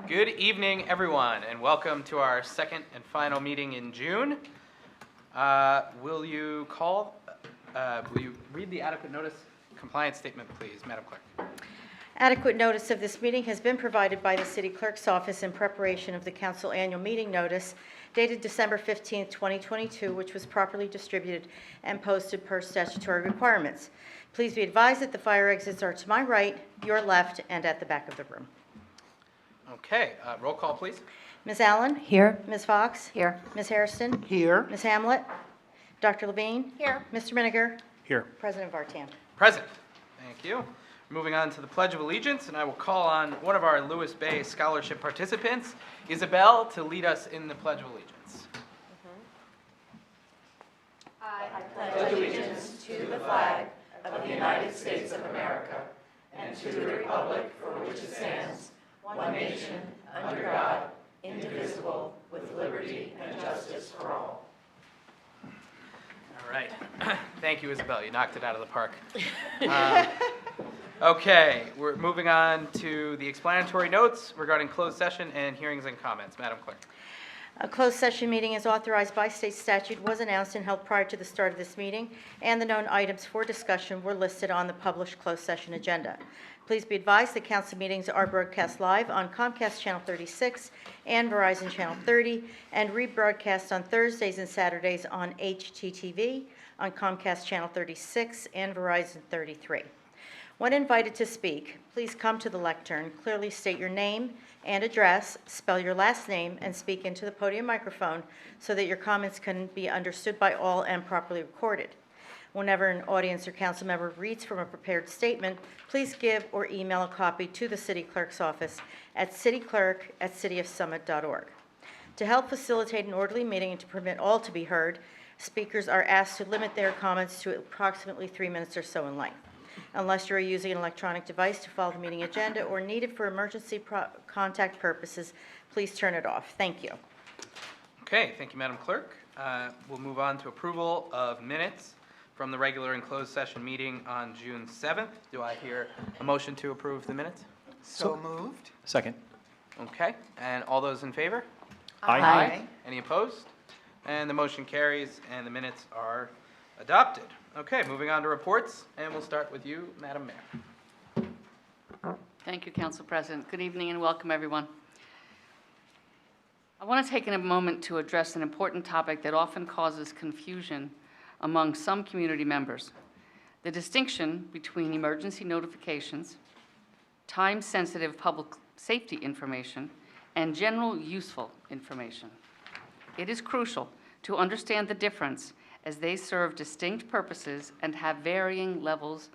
Good evening, everyone, and welcome to our second and final meeting in June. Will you read the adequate notice compliance statement, please, Madam Clerk? Adequate notice of this meeting has been provided by the City Clerk's office in preparation of the Council Annual Meeting Notice dated December 15, 2022, which was properly distributed and posted per statutory requirements. Please be advised that the fire exits are to my right, your left, and at the back of the room. Okay, roll call, please. Ms. Allen? Here. Ms. Fox? Here. Ms. Hairston? Here. Ms. Hamlet? Dr. Levine? Here. Mr. Miniger? Here. President Vartan. Present. Thank you. Moving on to the Pledge of Allegiance, and I will call on one of our Lewis Bay Scholarship participants, Isabel, to lead us in the Pledge of Allegiance. I pledge allegiance to the flag of the United States of America and to the republic for which it stands, one nation, under God, indivisible, with liberty and justice for all. All right. Thank you, Isabel. You knocked it out of the park. Okay, we're moving on to the explanatory notes regarding closed session and hearings and comments. Madam Clerk. A closed session meeting as authorized by state statute was announced and held prior to the start of this meeting, and the known items for discussion were listed on the published closed session agenda. Please be advised that council meetings are broadcast live on Comcast Channel 36 and Verizon Channel 30, and rebroadcast on Thursdays and Saturdays on HTTV, on Comcast Channel 36 and Verizon 33. When invited to speak, please come to the lectern, clearly state your name and address, spell your last name, and speak into the podium microphone so that your comments can be understood by all and properly recorded. Whenever an audience or council member reads from a prepared statement, please give or email a copy to the City Clerk's office at cityclerk@cityofsummit.org. To help facilitate an orderly meeting and to permit all to be heard, speakers are asked to limit their comments to approximately 3 minutes or so in length. Unless you are using an electronic device to follow the meeting agenda or need it for emergency contact purposes, please turn it off. Thank you. Okay, thank you, Madam Clerk. We'll move on to approval of minutes from the regular and closed session meeting on June 7th. Do I hear a motion to approve the minutes? So moved. Second. Okay, and all those in favor? Aye. Any opposed? And the motion carries, and the minutes are adopted. Okay, moving on to reports, and we'll start with you, Madam Mayor. Thank you, Council President. Good evening and welcome, everyone. I want to take a moment to address an important topic that often causes confusion among some community members: the distinction between emergency notifications, time-sensitive public safety information, and general useful information. It is crucial to understand the difference, as they serve distinct purposes and have varying levels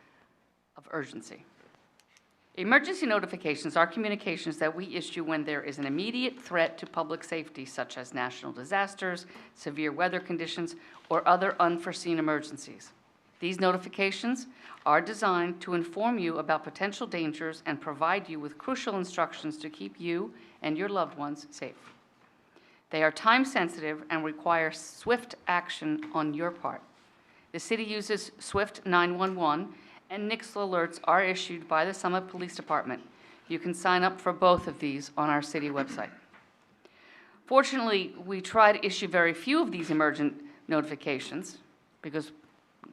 of urgency. Emergency notifications are communications that we issue when there is an immediate threat to public safety, such as national disasters, severe weather conditions, or other unforeseen emergencies. These notifications are designed to inform you about potential dangers and provide you with crucial instructions to keep you and your loved ones safe. They are time-sensitive and require swift action on your part. The city uses Swift 911, and Nixle alerts are issued by the Summit Police Department. You can sign up for both of these on our city website. Fortunately, we try to issue very few of these emergent notifications because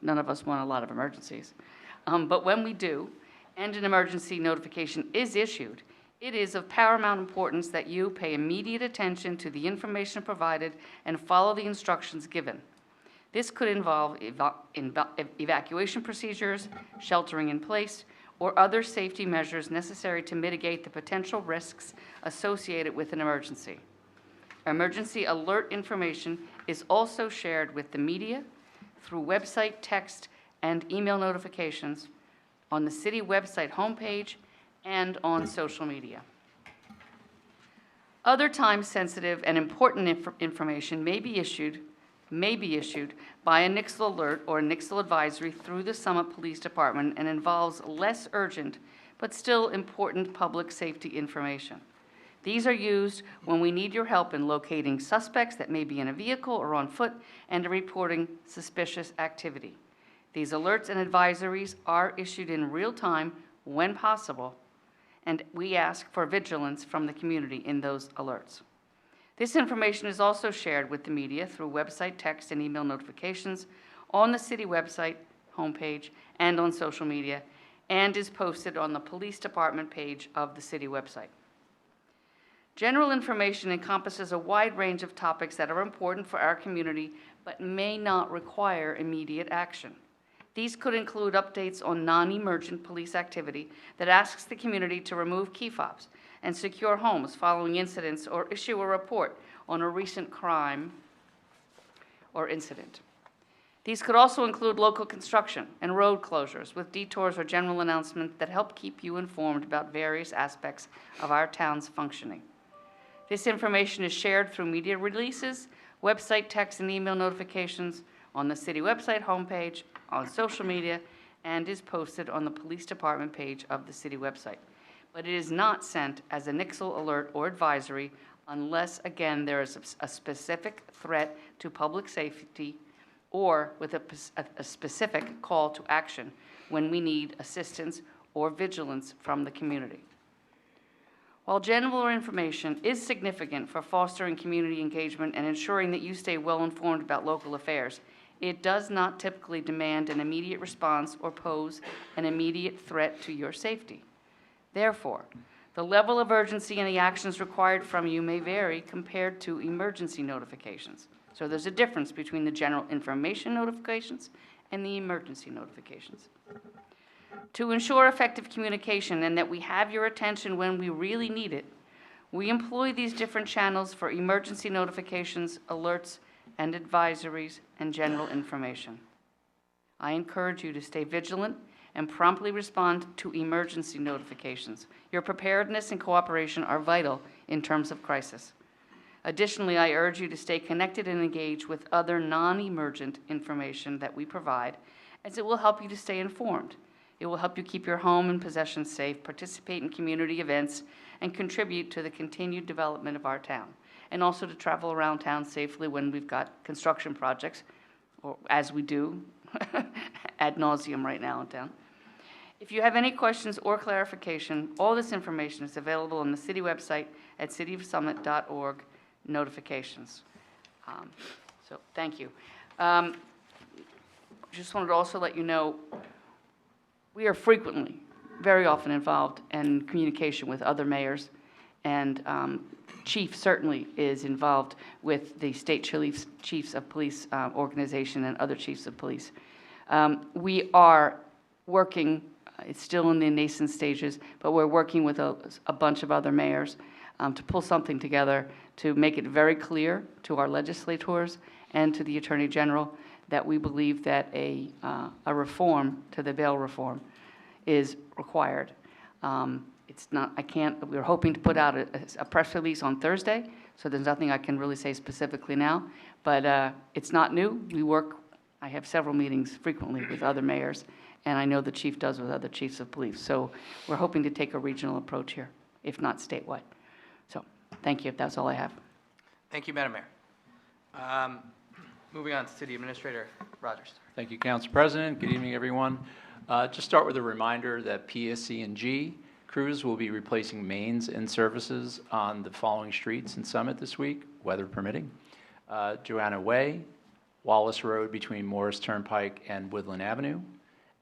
none of us want a lot of emergencies. But when we do, and an emergency notification is issued, it is of paramount importance that you pay immediate attention to the information provided and follow the instructions given. This could involve evacuation procedures, sheltering in place, or other safety measures necessary to mitigate the potential risks associated with an emergency. Emergency alert information is also shared with the media through website, text, and email notifications on the city website homepage and on social media. Other time-sensitive and important information may be issued by a Nixle alert or a Nixle advisory through the Summit Police Department and involves less urgent but still important public safety information. These are used when we need your help in locating suspects that may be in a vehicle or on foot and in reporting suspicious activity. These alerts and advisories are issued in real time when possible and we ask for vigilance from the community in those alerts. This information is also shared with the media through website, text, and email notifications on the city website homepage and on social media, and is posted on the police department page of the city website. General information encompasses a wide range of topics that are important for our community but may not require immediate action. These could include updates on non-emergent police activity that asks the community to remove key fobs and secure homes following incidents or issue a report on a recent crime or incident. These could also include local construction and road closures with detours or general announcements that help keep you informed about various aspects of our town's functioning. This information is shared through media releases, website text and email notifications, on the city website homepage, on social media, and is posted on the police department page of the city website. But it is not sent as a Nixle alert or advisory unless, again, there is a specific threat to public safety or with a specific call to action when we need assistance or vigilance from the community. While general information is significant for fostering community engagement and ensuring that you stay well informed about local affairs, it does not typically demand an immediate response or pose an immediate threat to your safety. Therefore, the level of urgency and the actions required from you may vary compared to emergency notifications. So there's a difference between the general information notifications and the emergency notifications. To ensure effective communication and that we have your attention when we really need it, we employ these different channels for emergency notifications, alerts, and advisories, and general information. I encourage you to stay vigilant and promptly respond to emergency notifications. Your preparedness and cooperation are vital in terms of crisis. Additionally, I urge you to stay connected and engaged with other non-emergent information that we provide, as it will help you to stay informed. It will help you keep your home and possessions safe, participate in community events, and contribute to the continued development of our town, and also to travel around town safely when we've got construction projects, or as we do ad nauseum right now in town. If you have any questions or clarification, all this information is available on the city website at cityofsummit.org notifications. So thank you. Just wanted to also let you know, we are frequently, very often involved in communication with other mayors, and Chief certainly is involved with the state chiefs of police organization and other chiefs of police. We are working, it's still in the nascent stages, but we're working with a bunch of other mayors to pull something together to make it very clear to our legislators and to the Attorney General that we believe that a reform to the bail reform is required. It's not, we're hoping to put out a press release on Thursday, so there's nothing I can really say specifically now, but it's not new. I have several meetings frequently with other mayors, and I know the chief does with other chiefs of police. So we're hoping to take a regional approach here, if not statewide. So thank you. That's all I have. Thank you, Madam Mayor. Moving on to City Administrator Rogers. Thank you, Council President. Good evening, everyone. Just start with a reminder that PSC&G crews will be replacing mains and services on the following streets in Summit this week, weather permitting. Joanna Way, Wallace Road between Morris Turnpike and Woodland Avenue,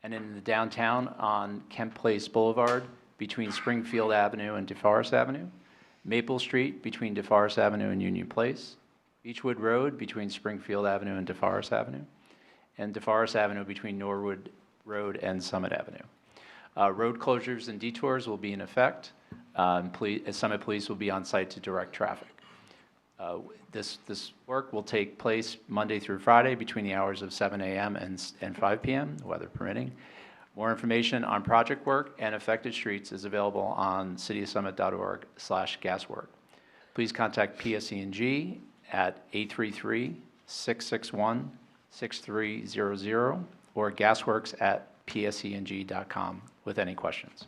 and in the downtown on Kent Place Boulevard between Springfield Avenue and DeForest Avenue, Maple Street between DeForest Avenue and Union Place, Beechwood Road between Springfield Avenue and DeForest Avenue, and DeForest Avenue between Norwood Road and Summit Avenue. Road closures and detours will be in effect. Summit Police will be on site to direct traffic. This work will take place Monday through Friday between the hours of 7 a.m. and 5 p.m., weather permitting. More information on project work and affected streets is available on cityofsummit.org/gaswork. Please contact PSC&G at 833-661-6300 or gasworks@pscng.com with any questions.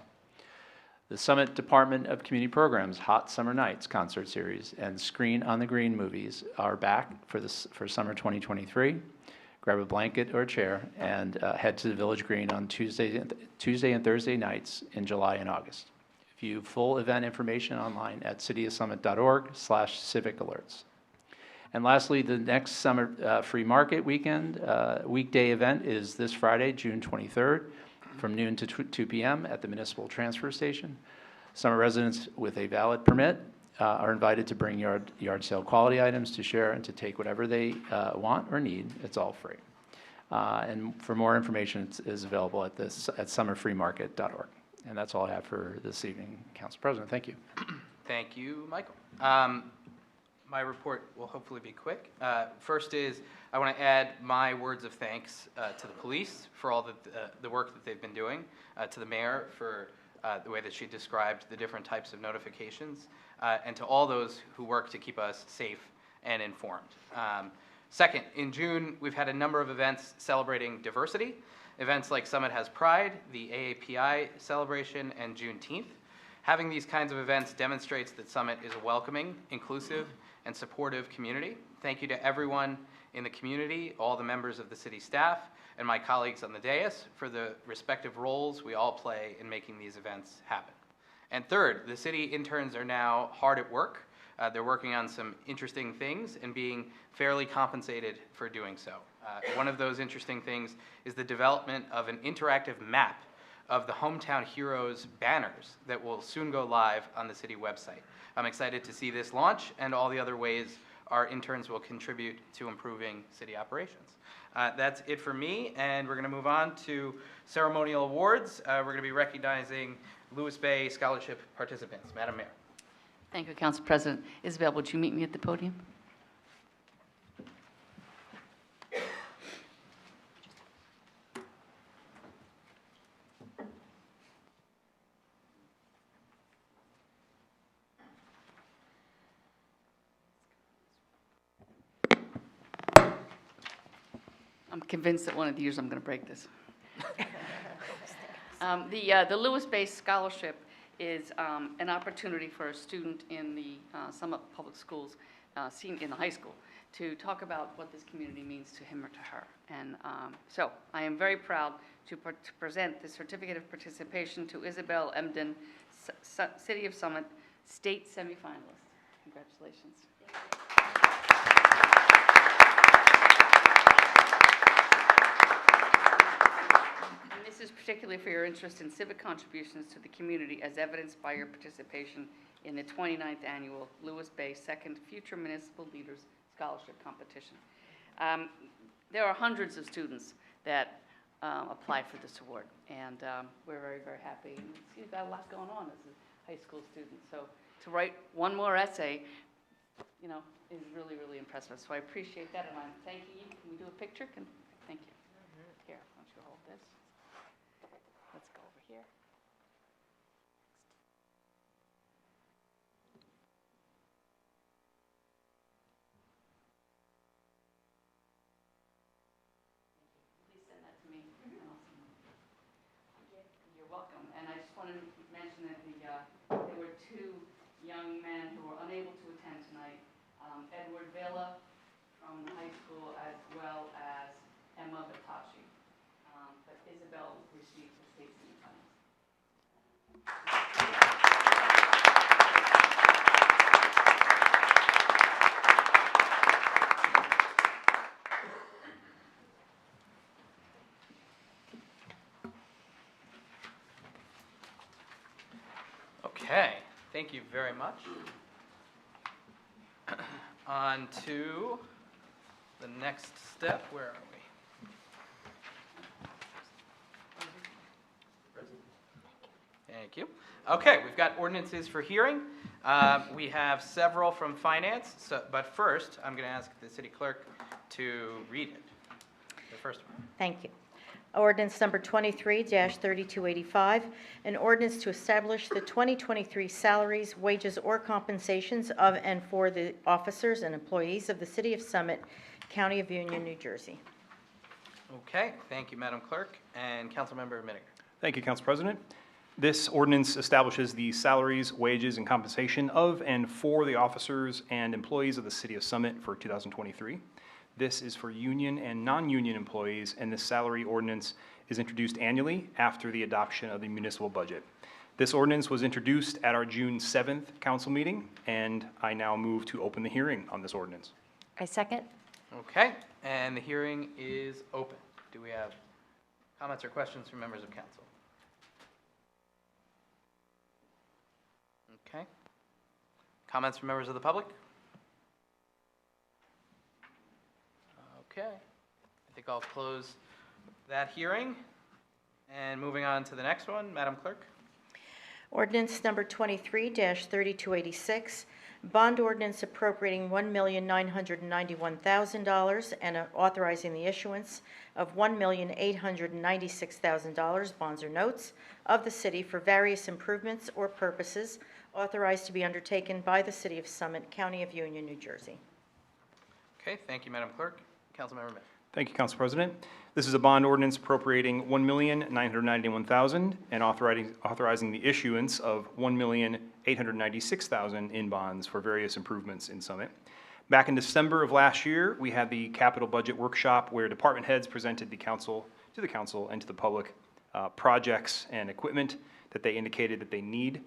The Summit Department of Community Programs Hot Summer Nights concert series and Screen on the Green movies are back for summer 2023. Grab a blanket or a chair and head to the Village Green on Tuesday and Thursday nights in July and August. View full event information online at cityofsummit.org/civicalerts. And lastly, the next summer free market weekend weekday event is this Friday, June 23rd, from noon to 2 p.m. at the Municipal Transfer Station. Summer residents with a valid permit are invited to bring yard sale quality items to share and to take whatever they want or need. It's all free. And for more information, it is available at summerfreemarket.org. And that's all I have for this evening, Council President. Thank you. Thank you, Michael. My report will hopefully be quick. First is, I want to add my words of thanks to the police for all the work that they've been doing, to the mayor for the way that she described the different types of notifications, and to all those who work to keep us safe and informed. Second, in June, we've had a number of events celebrating diversity. Events like Summit Has Pride, the AAPI celebration, and Juneteenth. Having these kinds of events demonstrates that Summit is a welcoming, inclusive, and supportive community. Thank you to everyone in the community, all the members of the city staff, and my colleagues on the dais for the respective roles we all play in making these events happen. And third, the city interns are now hard at work. They're working on some interesting things and being fairly compensated for doing so. One of those interesting things is the development of an interactive map of the Hometown Heroes banners that will soon go live on the city website. I'm excited to see this launch and all the other ways our interns will contribute to improving city operations. That's it for me, and we're going to move on to ceremonial awards. We're going to be recognizing Lewis Bay Scholarship participants. Madam Mayor. Thank you, Council President. Isabel, would you meet me at the podium? I'm convinced that one of the years I'm going to break this. The Lewis Bay Scholarship is an opportunity for a student in the Summit Public Schools, in the high school, to talk about what this community means to him or to her. And so I am very proud to present the certificate of participation to Isabel Emden, City of Summit State semifinalist. Congratulations. This is particularly for your interest in civic contributions to the community as evidenced by your participation in the 29th Annual Lewis Bay Second Future Municipal Leaders Scholarship Competition. There are hundreds of students that applied for this award, and we're very, very happy. And you've got a lot going on as a high school student, so to write one more essay, you know, is really, really impressive. So I appreciate that, and I'm thanking you. Can we do a picture? Thank you. Here, why don't you hold this? Let's go over here. Please send that to me. And I'll send it. You're welcome. And I just want to mention that there were two young men who were unable to attend tonight. Edward Vela from the high school, as well as Emma Batachi. But Isabel received the state semifinals. Okay, thank you very much. On to the next step. Where are we? Thank you. Okay, we've got ordinances for hearing. We have several from finance, but first, I'm going to ask the city clerk to read it. The first one. Thank you. Ordinance number 23-3285, an ordinance to establish the 2023 salaries, wages, or compensations of and for the officers and employees of the City of Summit, County of Union, New Jersey. Okay, thank you, Madam Clerk. And Councilmember Miniger. Thank you, Council President. This ordinance establishes the salaries, wages, and compensation of and for the officers and employees of the City of Summit for 2023. This is for union and non-union employees, and this salary ordinance is introduced annually after the adoption of the municipal budget. This ordinance was introduced at our June 7th council meeting, and I now move to open the hearing on this ordinance. I second. Okay, and the hearing is open. Do we have comments or questions from members of council? Okay. Comments from members of the public? Okay. I think I'll close that hearing. And moving on to the next one, Madam Clerk? Ordinance number 23-3286, bond ordinance appropriating $1,991,000 and authorizing the issuance of $1,896,000 bonds or notes of the city for various improvements or purposes authorized to be undertaken by the City of Summit, County of Union, New Jersey. Okay, thank you, Madam Clerk. Councilmember Mitt. Thank you, Council President. This is a bond ordinance appropriating $1,991,000 and authorizing the issuance of $1,896,000 in bonds for various improvements in Summit. Back in December of last year, we had the capital budget workshop where department heads presented to the council and to the public projects and equipment that they indicated that they need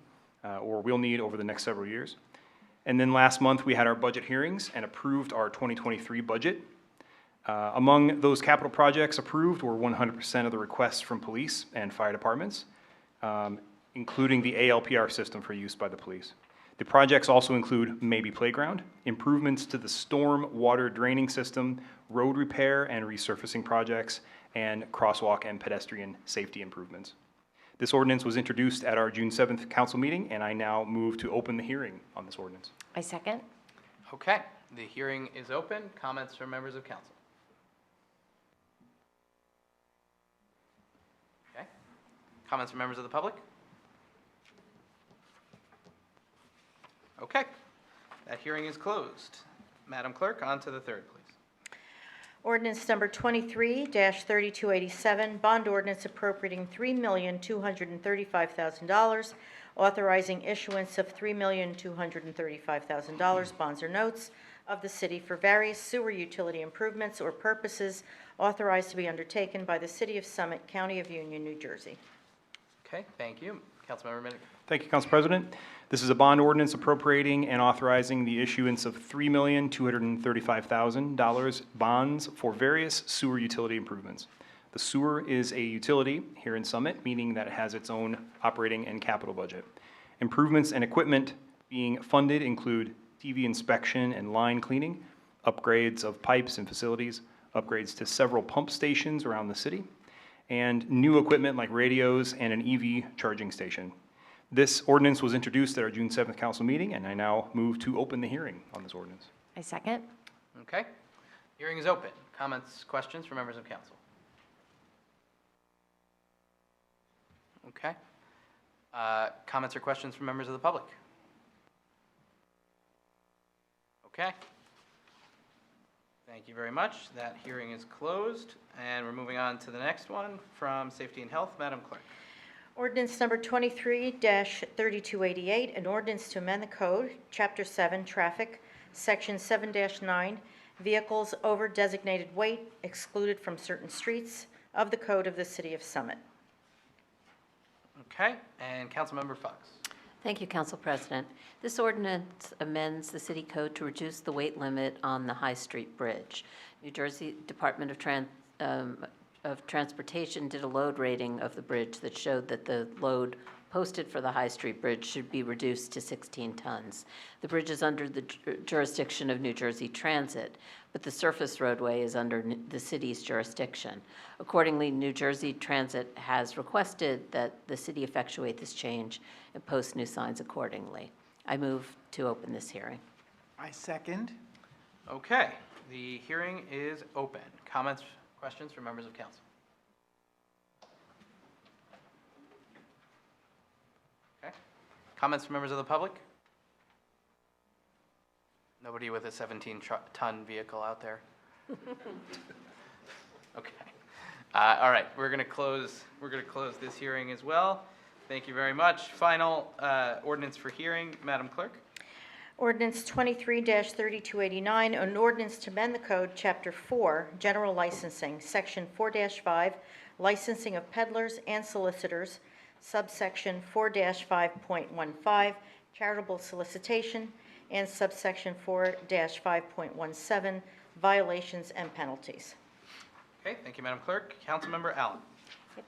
or will need over the next several years. And then last month, we had our budget hearings and approved our 2023 budget. Among those capital projects approved were 100% of the requests from police and fire departments, including the ALPR system for use by the police. The projects also include Maybe Playground, improvements to the storm water draining system, road repair and resurfacing projects, and crosswalk and pedestrian safety improvements. This ordinance was introduced at our June 7th council meeting, and I now move to open the hearing on this ordinance. I second. Okay, the hearing is open. Comments from members of council? Okay. Comments from members of the public? Okay, that hearing is closed. Madam Clerk, on to the third, please. Ordinance number 23-3287, bond ordinance appropriating $3,235,000, authorizing issuance of $3,235,000 bonds or notes of the city for various sewer utility improvements or purposes authorized to be undertaken by the City of Summit, County of Union, New Jersey. Okay, thank you. Councilmember Minnick. Thank you, Council President. This is a bond ordinance appropriating and authorizing the issuance of $3,235,000 bonds for various sewer utility improvements. The sewer is a utility here in Summit, meaning that it has its own operating and capital budget. Improvements and equipment being funded include TV inspection and line cleaning, upgrades of pipes and facilities, upgrades to several pump stations around the city, and new equipment like radios and an EV charging station. This ordinance was introduced at our June 7th council meeting, and I now move to open the hearing on this ordinance. I second. Okay, hearing is open. Comments, questions from members of council? Okay. Comments or questions from members of the public? Okay. Thank you very much. That hearing is closed, and we're moving on to the next one from Safety and Health. Madam Clerk. Ordinance number 23-3288, an ordinance to amend the code, Chapter 7, Traffic, Section 7-9, vehicles over designated weight excluded from certain streets of the Code of the City of Summit. Okay, and Councilmember Fox. Thank you, Council President. This ordinance amends the city code to reduce the weight limit on the High Street Bridge. New Jersey Department of Transportation did a load rating of the bridge that showed that the load posted for the High Street Bridge should be reduced to 16 tons. The bridge is under the jurisdiction of New Jersey Transit, but the surface roadway is under the city's jurisdiction. Accordingly, New Jersey Transit has requested that the city effectuate this change and post new signs accordingly. I move to open this hearing. I second. Okay, the hearing is open. Comments, questions from members of council? Okay. Comments from members of the public? Nobody with a 17-ton vehicle out there? Okay. All right, we're going to close this hearing as well. Thank you very much. Final ordinance for hearing, Madam Clerk. Ordinance 23-3289, an ordinance to amend the code, Chapter 4, General Licensing, Section 4-5, Licensing of Peddlers and Solicitors, subsection 4-5.15, charitable solicitation, and subsection 4-5.17, violations and penalties. Okay, thank you, Madam Clerk. Councilmember Allen.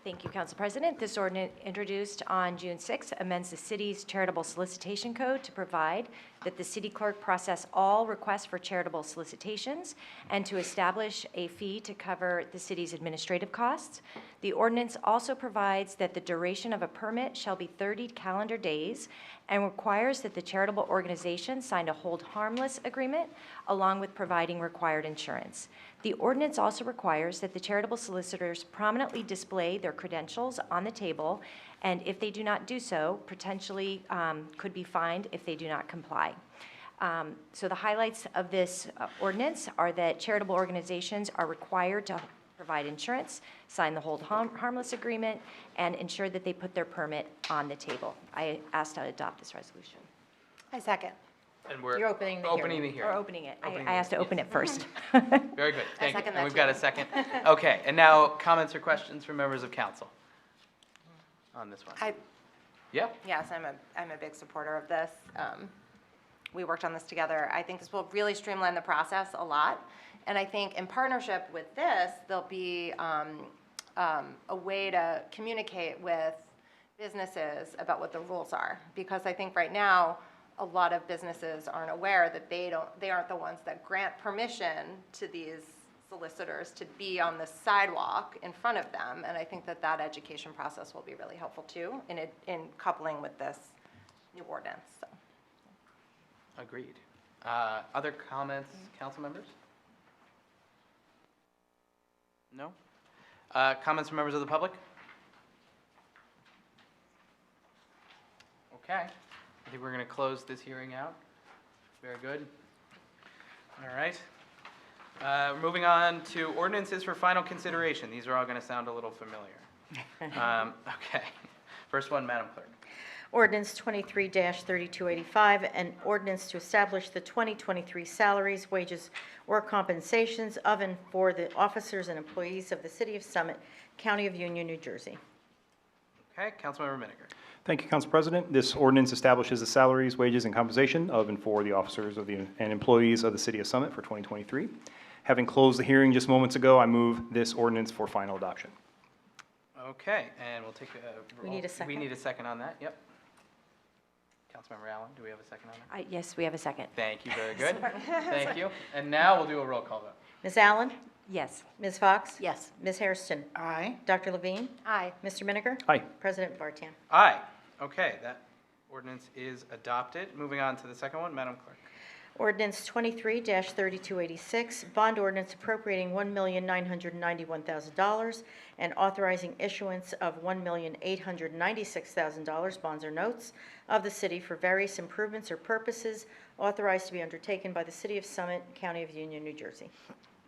Thank you, Council President. This ordinance, introduced on June 6, amends the city's charitable solicitation code to provide that the city clerk process all requests for charitable solicitations and to establish a fee to cover the city's administrative costs. The ordinance also provides that the duration of a permit shall be 30 calendar days and requires that the charitable organization sign a hold harmless agreement along with providing required insurance. The ordinance also requires that the charitable solicitors prominently display their credentials on the table, and if they do not do so, potentially could be fined if they do not comply. So the highlights of this ordinance are that charitable organizations are required to provide insurance, sign the hold harmless agreement, and ensure that they put their permit on the table. I ask to adopt this resolution. I second. And we're You're opening the opening the hearing. hearing. Or opening it. Opening I asked to it, open yes. it first. Very good, thank you. second And that we've got a too. second. Okay, and now comments or questions from members of council on this one? Yeah? Yes, I'm a big supporter of this. We worked on this together. I think this will really streamline the process a lot. And I think in partnership with this, there'll be a way to communicate with businesses about what the rules are. Because I think right now, a lot of businesses aren't aware that they aren't the ones that grant permission to these solicitors to be on the sidewalk in front of them. And I think that that education process will be really helpful too in coupling with this new ordinance. So. Agreed. Other comments, council members? No? Comments from members of the public? Okay. I think we're going to close this hearing out. Very good. All right. We're moving on to ordinances for final consideration. These are all going to sound a little familiar. Okay. First one, Madam Clerk. Ordinance 23-3285, an ordinance to establish the 2023 salaries, wages, or compensations of and for the officers and employees of the City of Summit, County of Union, New Jersey. Okay, Councilmember Miniger. Thank you, Council President. This ordinance establishes the salaries, wages, and compensation of and for the officers and employees of the City of Summit for 2023. Having closed the hearing just moments ago, I move this ordinance for final adoption. Okay, and we'll take a We need a second. We need a second on that, yep. Councilmember Allen, do we have a second on that? Yes, we have a second. Thank you, very good. Thank you. And now we'll do a roll call vote. Ms. Allen? Yes. Ms. Fox? Yes. Ms. Hairston? Aye. Dr. Levine? Aye. Mr. Miniger? Aye. President Vartan? Aye. Okay, that ordinance is adopted. Moving on to the second one, Madam Clerk. Ordinance 23-3286, bond ordinance appropriating $1,991,000 and authorizing issuance of $1,896,000 bonds or notes of the city for various improvements or purposes authorized to be undertaken by the City of Summit, County of Union, New Jersey.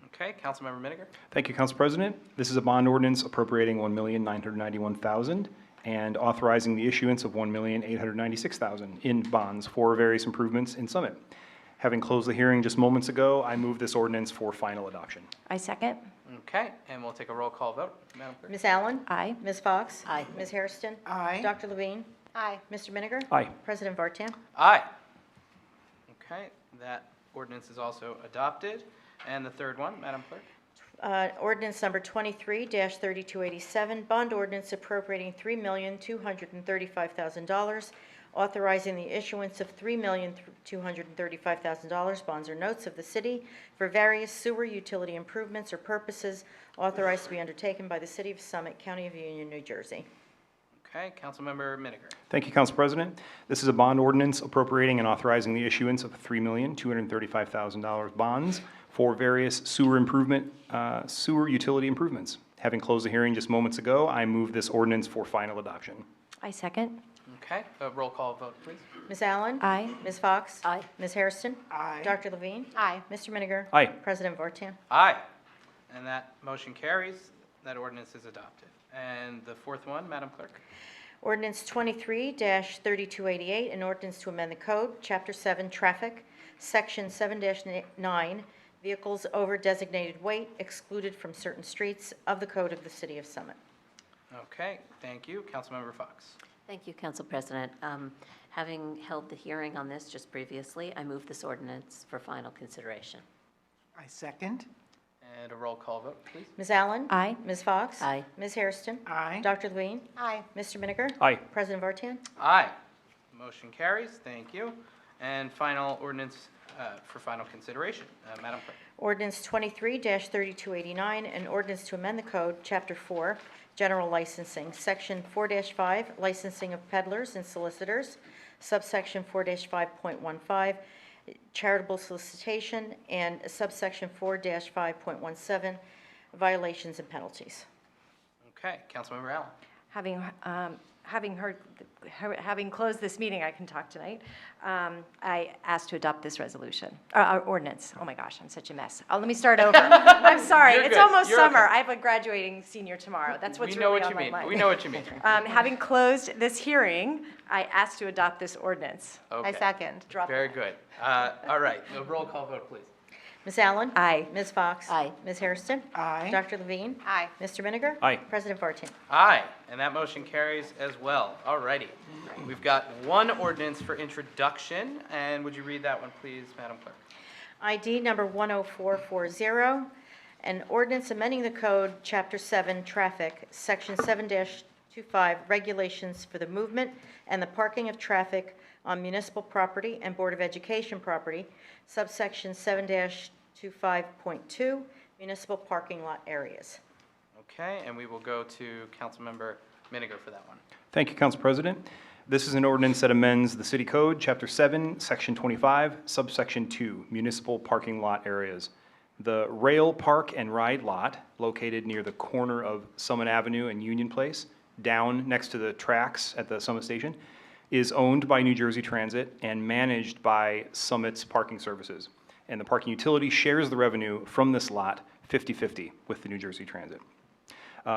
Okay, Councilmember Miniger. Thank you, Council President. This is a bond ordinance appropriating $1,991,000 and authorizing the issuance of $1,896,000 in bonds for various improvements in Summit. Having closed the hearing just moments ago, I move this ordinance for final adoption. I second. Okay, and we'll take a roll call vote. Madam Clerk. Ms. Allen? Aye. Ms. Fox? Aye. Ms. Hairston? Aye. Dr. Levine? Aye. Mr. Miniger? Aye. President Vartan? Aye. Okay, that ordinance is also adopted. And the third one, Madam Clerk. Ordinance number 23-3287, bond ordinance appropriating $3,235,000, authorizing the issuance of $3,235,000 bonds or notes of the city for various sewer utility improvements or purposes authorized to be undertaken by the City of Summit, County of Union, New Jersey. Okay, Councilmember Miniger. Thank you, Council President. This is a bond ordinance appropriating and authorizing the issuance of $3,235,000 bonds for various sewer utility improvements. Having closed the hearing just moments ago, I move this ordinance for final adoption. I second. Okay, a roll call vote, please. Ms. Allen? Aye. Ms. Fox? Aye. Ms. Hairston? Aye. Dr. Levine? Aye. Mr. Miniger? Aye. President Vartan? Aye. And that motion carries. That ordinance is adopted. And the fourth one, Madam Clerk. Ordinance 23-3288, an ordinance to amend the code, Chapter 7, Traffic, Section 7-9, vehicles over designated weight excluded from certain streets of the Code of the City of Summit. Okay, thank you. Councilmember Fox. Thank you, Council President. Having held the hearing on this just previously, I move this ordinance for final consideration. I second. And a roll call vote, please. Ms. Allen? Aye. Ms. Fox? Aye. Ms. Hairston? Aye. Dr. Levine? Aye. Mr. Miniger? Aye. President Vartan? Aye. Motion carries. Thank you. And final ordinance for final consideration. Madam Clerk. Ordinance 23-3289, an ordinance to amend the code, Chapter 4, General Licensing, Section 4-5, Licensing of Peddlers and Solicitors, subsection 4-5.15, Charitable Solicitation, and subsection 4-5.17, Violations and Penalties. Okay, Councilmember Allen. Having closed this meeting, I can talk tonight. I asked to adopt this resolution, or ordinance. Oh my gosh, I'm such a mess. Let me start over. I'm sorry, You're it's good. almost You're summer. okay. I have a graduating senior tomorrow. That's what's We know really what on you my mean. mind. We know what you mean. Having closed this hearing, I asked to adopt this ordinance. I Okay. second. Drop Very it. good. All right, a roll call vote, please. Ms. Allen? Aye. Ms. Fox? Aye. Ms. Hairston? Aye. Dr. Levine? Aye. Mr. Miniger? Aye. President Vartan? Aye, and that motion carries as well. All righty. We've got one ordinance for introduction, and would you read that one, please, Madam Clerk? ID number 10440, an ordinance amending the code, Chapter 7, Traffic, Section 7-25, Regulations for the Movement and the Parking of Traffic on Municipal Property and Board of Education Property, subsection 7-25.2, Municipal Parking Lot Areas. Okay, and we will go to Councilmember Miniger for that one. Thank you, Council President. This is an ordinance that amends the City Code, Chapter 7, Section 25, Subsection 2, Municipal Parking Lot Areas. The Rail Park and Ride Lot, located near the corner of Summit Avenue and Union Place, down next to the tracks at the Summit Station, is owned by New Jersey Transit and managed by Summit's Parking Services. And the parking utility shares the revenue from this lot 50-50 with the New Jersey Transit.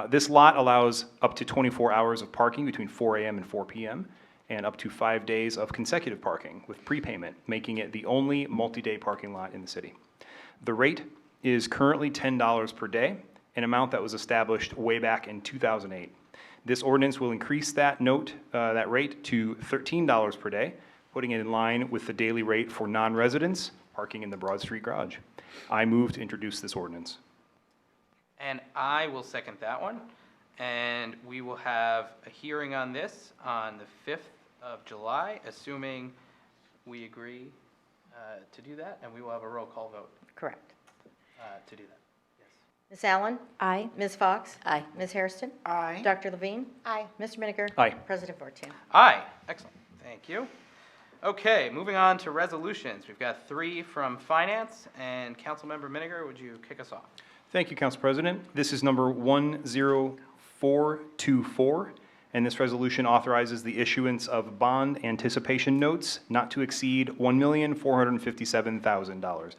This lot allows up to 24 hours of parking between 4 a.m. and 4 p.m., and up to 5 days of consecutive parking with prepayment, making it the only multi-day parking lot in the city. The rate is currently $10 per day, an amount that was established way back in 2008. This ordinance will increase that rate to $13 per day, putting it in line with the daily rate for non-residents parking in the Broad Street Garage. I move to introduce this ordinance. And I will second that one. And we will have a hearing on this on the 5th of July, assuming we agree to do that, and we will have a roll call vote Correct. to do that. Yes. Ms. Allen? Aye. Ms. Fox? Aye. Ms. Hairston? Aye. Dr. Levine? Aye. Mr. Miniger? Aye. President Vartan? Aye, excellent, thank you. Okay, moving on to resolutions. We've got 3 from Finance, and Councilmember Miniger, would you kick us off? Thank you, Council President. This is number 10424, and this resolution authorizes the issuance of bond anticipation notes not to exceed $1,457,000.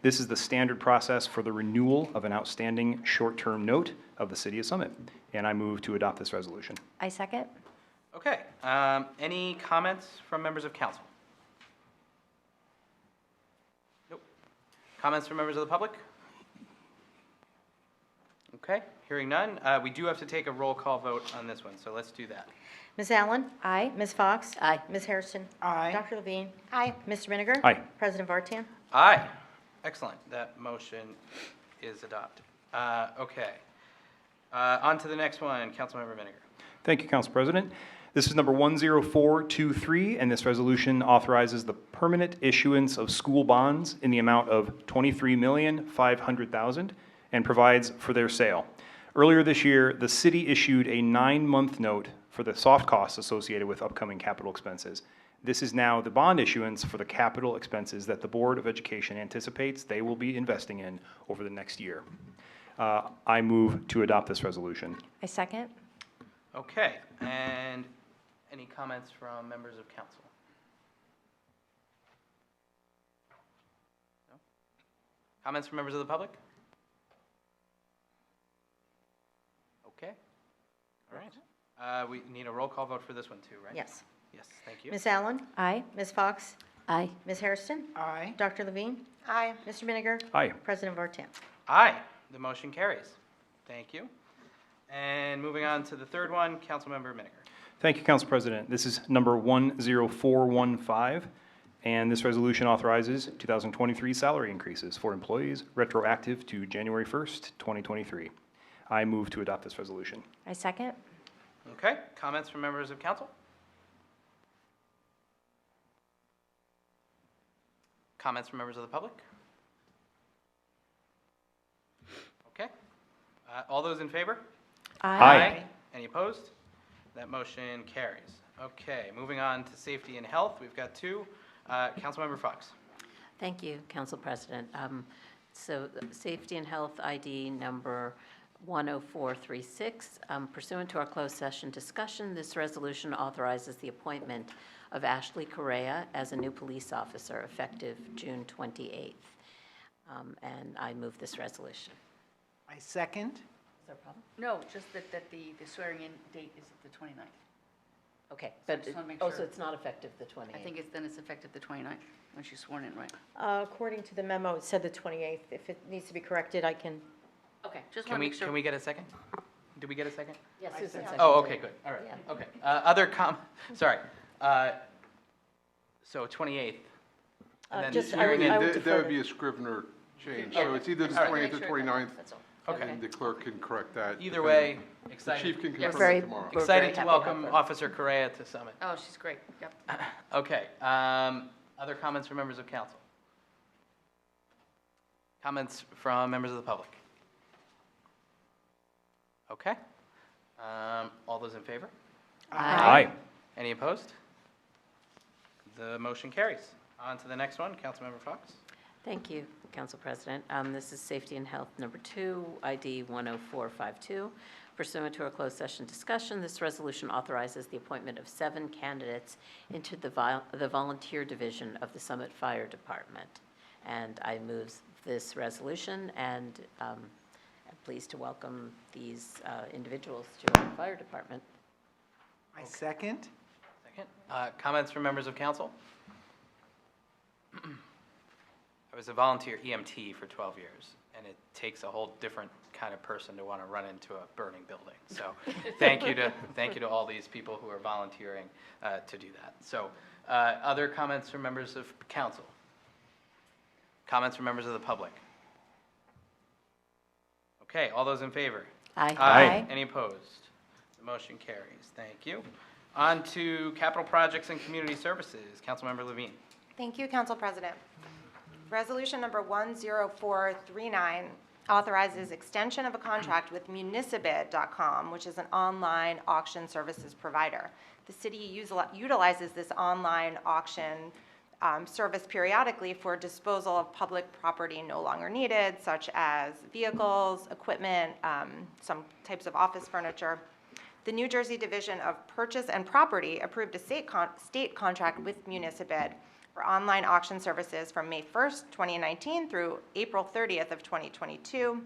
This is the standard process for the renewal of an outstanding short-term note of the City of Summit, and I move to adopt this resolution. I second. Okay, any comments from members of council? Nope. Comments from members of the public? Okay, hearing none. We do have to take a roll call vote on this one, so let's do that. Ms. Allen? Aye. Ms. Fox? Aye. Ms. Hairston? Aye. Dr. Levine? Aye. Mr. Miniger? Aye. President Vartan? Aye, excellent, that motion is adopted. Okay, on to the next one, Councilmember Miniger. Thank you, Council President. This is number 10423, and this resolution authorizes the permanent issuance of school bonds in the amount of $23,500,000 and provides for their sale. Earlier this year, the city issued a 9-month note for the soft costs associated with upcoming capital expenses. This is now the bond issuance for the capital expenses that the Board of Education anticipates they will be investing in over the next year. I move to adopt this resolution. I second. Okay, and any comments from members of council? No? Comments from members of the public? Okay, all right. We need a roll call vote for this one too, right? Yes. Yes, thank you. Ms. Allen? Aye. Ms. Fox? Aye. Ms. Hairston? Aye. Dr. Levine? Aye. Mr. Miniger? Aye. President Vartan? Aye, the motion carries. Thank you. And moving on to the third one, Councilmember Miniger. Thank you, Council President. This is number 10415, and this resolution authorizes 2023 salary increases for employees retroactive to January 1st, 2023. I move to adopt this resolution. I second. Okay, comments from members of council? Comments from members of the public? Okay. All those in favor? Aye. Any opposed? That motion carries. Okay, moving on to safety and health, we've got two. Councilmember Fox. Thank you, Council President. So Safety and Health ID number 10436. Pursuant to our closed session discussion, this resolution authorizes the appointment of Ashley Correa as a new police officer effective June 28th. And I move this resolution. I second. Is there a problem? No, just that the swearing-in date is the 29th. Okay, So I but, just wanna make oh, so sure. it's not effective the 28th? I think it's effective the 29th, when she's sworn in, right? According to the memo, it said the 28th. If it needs to be corrected, I can. Okay, just Can want to we, make sure. can we get a second? Did we get a second? Yes, Susan seconded. Oh, okay, good, all right, Yeah. okay. Sorry. So 28th. And then Just, swearing in. I would That defer would to- be a Scrivener change, Okay. so it's either the All right. 20th or 29th, That's all. Okay. and the clerk can correct that. Either way, The excited. chief can Yes. confirm Very- it tomorrow. We're Excited very to happy welcome have her. Officer Correa to Summit. Oh, she's great, yep. Okay, other comments from members of council? Comments from members of the public? Okay. All those in favor? Aye. Any opposed? The motion carries. On to the next one, Councilmember Fox. Thank you, Council President. This is Safety and Health number 2, ID 10452. Pursuant to our closed session discussion, this resolution authorizes the appointment of 7 candidates into the volunteer division of the Summit Fire Department. And I move this resolution, and I'm pleased to welcome these individuals to our fire department. I second. Second. Comments from members of council? I was a volunteer EMT for 12 years, and it takes a whole different kind of person to want to run into a burning building. So thank you to all these people who are volunteering to do that. So other comments from members of council? Comments from members of the public? Okay, all those in favor? Aye. Aye. Any opposed? The motion carries. Thank you. On to capital projects and community services. Councilmember Levine. Thank you, Council President. Resolution number 10439 authorizes extension of a contract with Municibid.com, which is an online auction services provider. The city utilizes this online auction service periodically for disposal of public property no longer needed, such as vehicles, equipment, some types of office furniture. The New Jersey Division of Purchase and Property approved a state contract with Municibid for online auction services from May 1st, 2019 through April 30th of 2022.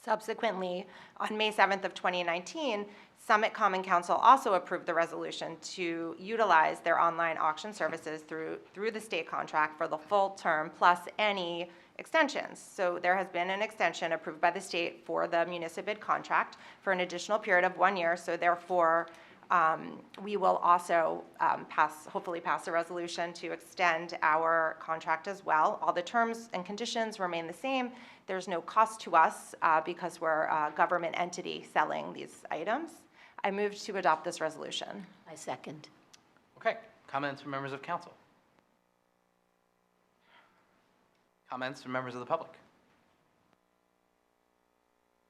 Subsequently, on May 7th of 2019, Summit Common Council also approved the resolution to utilize their online auction services through the state contract for the full term plus any extensions. So there has been an extension approved by the state for the Municibid contract for an additional period of 1 year. So therefore, we will also hopefully pass a resolution to extend our contract as well. All the terms and conditions remain the same. There's no cost to us because we're a government entity selling these items. I move to adopt this resolution. I second. Okay, comments from members of council? Comments from members of the public?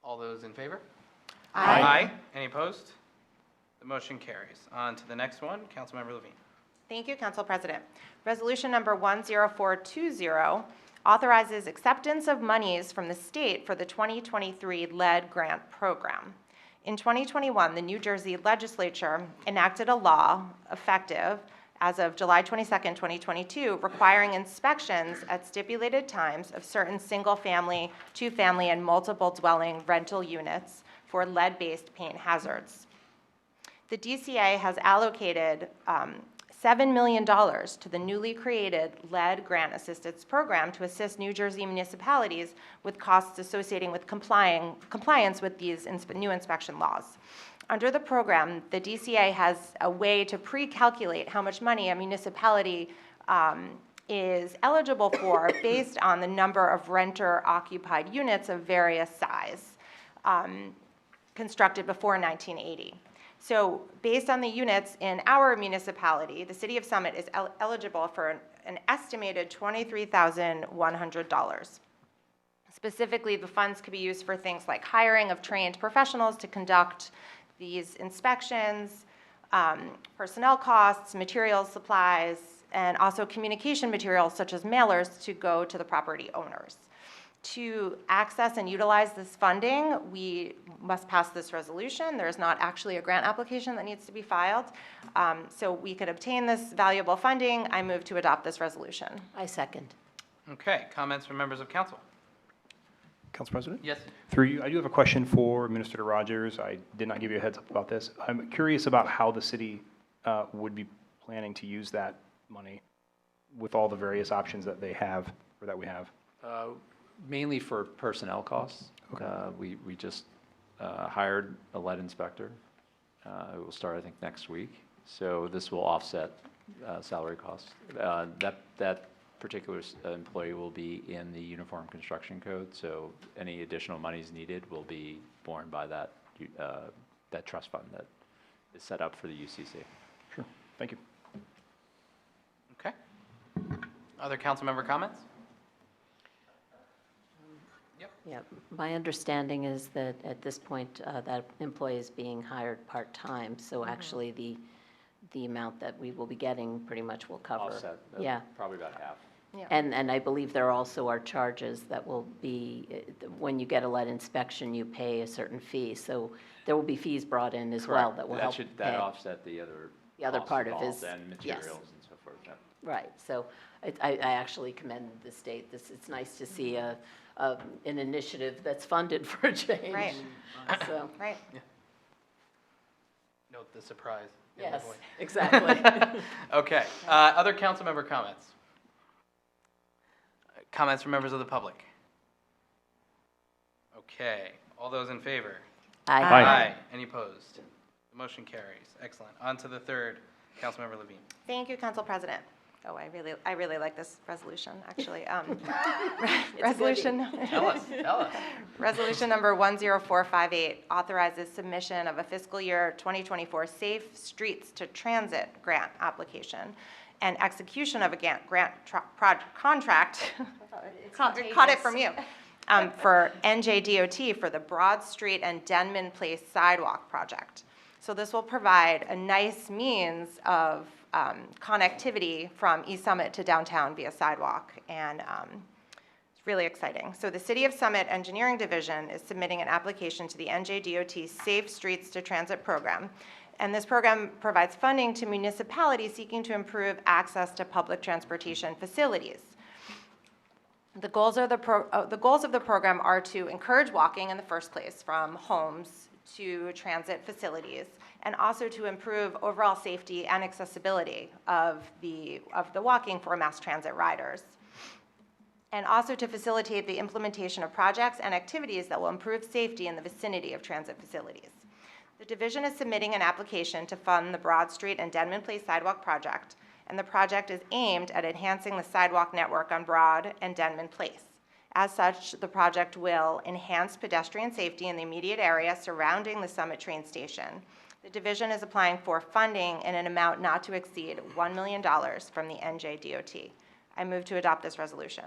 All those in favor? Aye. Any opposed? The motion carries. On to the next one, Councilmember Levine. Thank you, Council President. Resolution number 10420 authorizes acceptance of monies from the state for the 2023 lead grant program. In 2021, the New Jersey legislature enacted a law effective as of July 22nd, 2022, requiring inspections at stipulated times of certain single-family, two-family, and multiple dwelling rental units for lead-based paint hazards. The DCA has allocated $7 million to the newly created LED Grant Assistance Program to assist New Jersey municipalities with costs associating with compliance with these new inspection laws. Under the program, the DCA has a way to pre-calculate how much money a municipality is eligible for based on the number of renter-occupied units of various size constructed before 1980. So based on the units in our municipality, the City of Summit is eligible for an estimated $23,100. Specifically, the funds could be used for things like hiring of trained professionals to conduct these inspections, personnel costs, materials, supplies, and also communication materials such as mailers to go to the property owners. To access and utilize this funding, we must pass this resolution. There is not actually a grant application that needs to be filed. So we could obtain this valuable funding. I move to adopt this resolution. I second. Okay, comments from members of council? Council President? Yes. Through you, I do have a question for Administrator Rogers. I did not give you a heads up about this. I'm curious about how the city would be planning to use that money with all the various options that they have, or that we have. Mainly for personnel costs. We just hired a lead inspector. It will start, I think, next week. So this will offset salary costs. That particular employee will be in the Uniform Construction Code, so any additional monies needed will be borne by that trust fund that is set up for the UCC. Sure. Thank you. Okay. Other council member comments? Yeah, my understanding is that at this point, that employee is being hired part-time, so actually the amount that we will be getting pretty much will cover. Offset, Yeah, probably about half. and I believe there also are charges that will be, when you get a lead inspection, you pay a certain fee, so there will be fees brought in as well that will help pay. That offset the other costs part of involved his- and yes. materials and so forth. Yeah. Right, so I actually commend the state. It's nice to see an initiative that's funded for a change. Right. So, Right. Note the surprise in the yes, voice. exactly. Okay, other council member comments? Comments from members of the public? Okay, all those in favor? Aye. Aye. Any opposed? The motion carries. Excellent. On to the third, Councilmember Levine. Thank you, Council President. Oh, I really like this resolution, actually. Resolution. Tell us. Resolution number 10458 authorizes submission of a fiscal year 2024 Safe Streets to Transit grant application and execution of a contract. Caught it from you. For NJDOT for the Broad Street and Denman Place Sidewalk Project. So this will provide a nice means of connectivity from East Summit to downtown via sidewalk, and it's really exciting. So the City of Summit Engineering Division is submitting an application to the NJDOT Safe Streets to Transit program, and this program provides funding to municipalities seeking to improve access to public transportation facilities. The goals of the program are to encourage walking in the first place from homes to transit facilities, and also to improve overall safety and accessibility of the walking for mass transit riders, and also to facilitate the implementation of projects and activities that will improve safety in the vicinity of transit facilities. The division is submitting an application to fund the Broad Street and Denman Place Sidewalk Project, and the project is aimed at enhancing the sidewalk network on Broad and Denman Place. As such, the project will enhance pedestrian safety in the immediate area surrounding the Summit train station. The division is applying for funding in an amount not to exceed $1 million from the NJDOT. I move to adopt this resolution.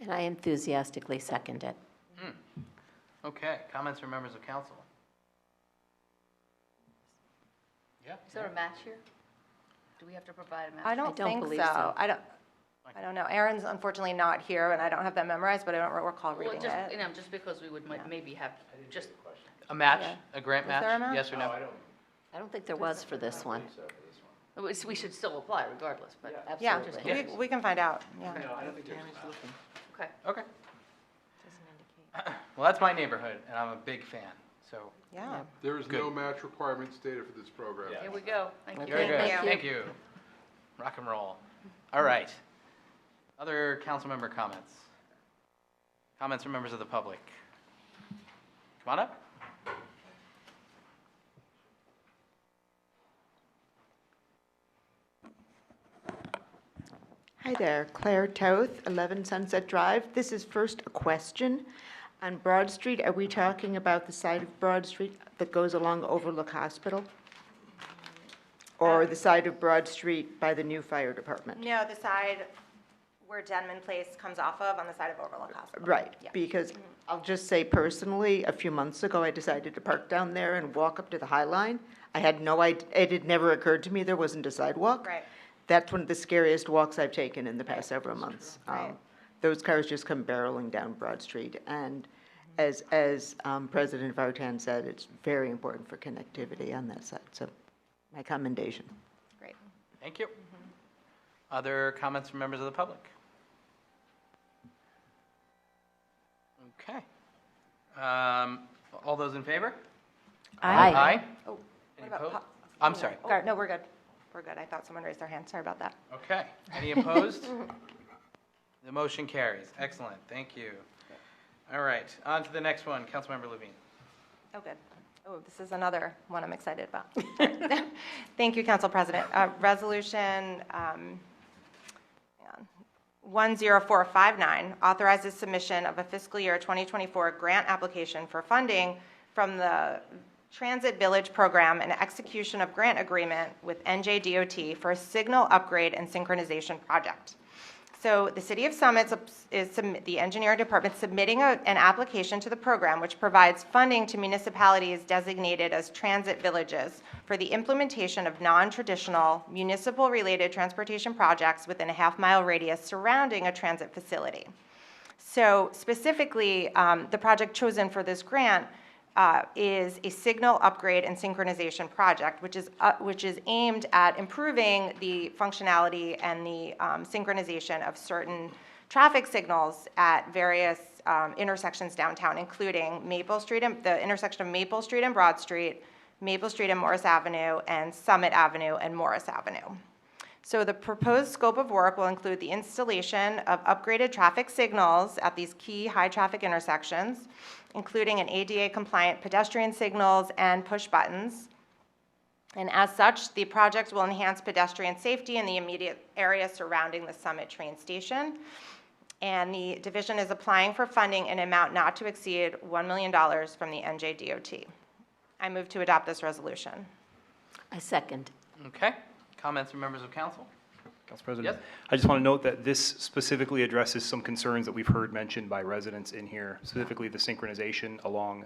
And I enthusiastically second it. Okay, comments from members of council? Yeah? Is there a match here? Do we have to provide a match? I don't think believe so. so. I don't know. Aaron's unfortunately not here, and I don't have that memorized, but I don't recall Well, reading just, it. just because we would maybe have, just, A match, Yeah. a grant Is match? there a match? Yes or no? I don't think there was for this one. we should still apply regardless, but Yeah, absolutely. we can find out, yeah. Okay. Okay. Well, that's my neighborhood, and I'm a big fan, so. Yeah. There is Good. no match requirement stated for this program. Here we go. Thank you. Very good, Thank you. thank you. Rock and roll. All right. Other council member comments? Comments from members of the public? Come on up. Hi there, Claire Toth, 11 Sunset Drive. This is first a question. On Broad Street, are we talking about the side of Broad Street that goes along Overlook Hospital? Or the side of Broad Street by the new fire department? No, the side where Denman Place comes off of, on the side of Overlook Hospital. Right, Yeah. because I'll just say personally, a few months ago, I decided to park down there and walk up to the High Line. I had no idea, it had never occurred to me there wasn't a sidewalk. Right. That's one of the scariest walks I've taken in the past several months. Right. Those cars just come barreling down Broad Street, and as President Vartan said, it's very important for connectivity on that side, so my commendation. Great. Thank you. Other comments from members of the public? Okay. All those in favor? Aye. Aye. Oh, Any what about opposed? I'm sorry. No, we're good. We're good. I thought someone raised their hand. Sorry about that. Okay. Any opposed? The motion carries. Excellent. Thank you. All right. On to the next one. Councilmember Levine. Oh, good. Oh, this is another one I'm excited about. Thank you, Council President. Resolution hang on, 10459 authorizes submission of a fiscal year 2024 grant application for funding from the Transit Village Program and execution of grant agreement with NJDOT for a signal upgrade and synchronization project. So the City of Summit is the engineering department submitting an application to the program, which provides funding to municipalities designated as transit villages for the implementation of non-traditional municipal-related transportation projects within a half-mile radius surrounding a transit facility. So specifically, the project chosen for this grant is a signal upgrade and synchronization project, which is aimed at improving the functionality and the synchronization of certain traffic signals at various intersections downtown, including Maple Street and the intersection of Maple Street and Broad Street, Maple Street and Morris Avenue, and Summit Avenue and Morris Avenue. So the proposed scope of work will include the installation of upgraded traffic signals at these key high-traffic intersections, including an ADA-compliant pedestrian signals and push buttons. And as such, the project will enhance pedestrian safety in the immediate area surrounding the Summit train station. And the division is applying for funding in an amount not to exceed $1 million from the NJDOT. I move to adopt this resolution. I second. Okay. Comments from members of council? Council President? Yes. I just want to note that this specifically addresses some concerns that we've heard mentioned by residents in here, specifically the synchronization along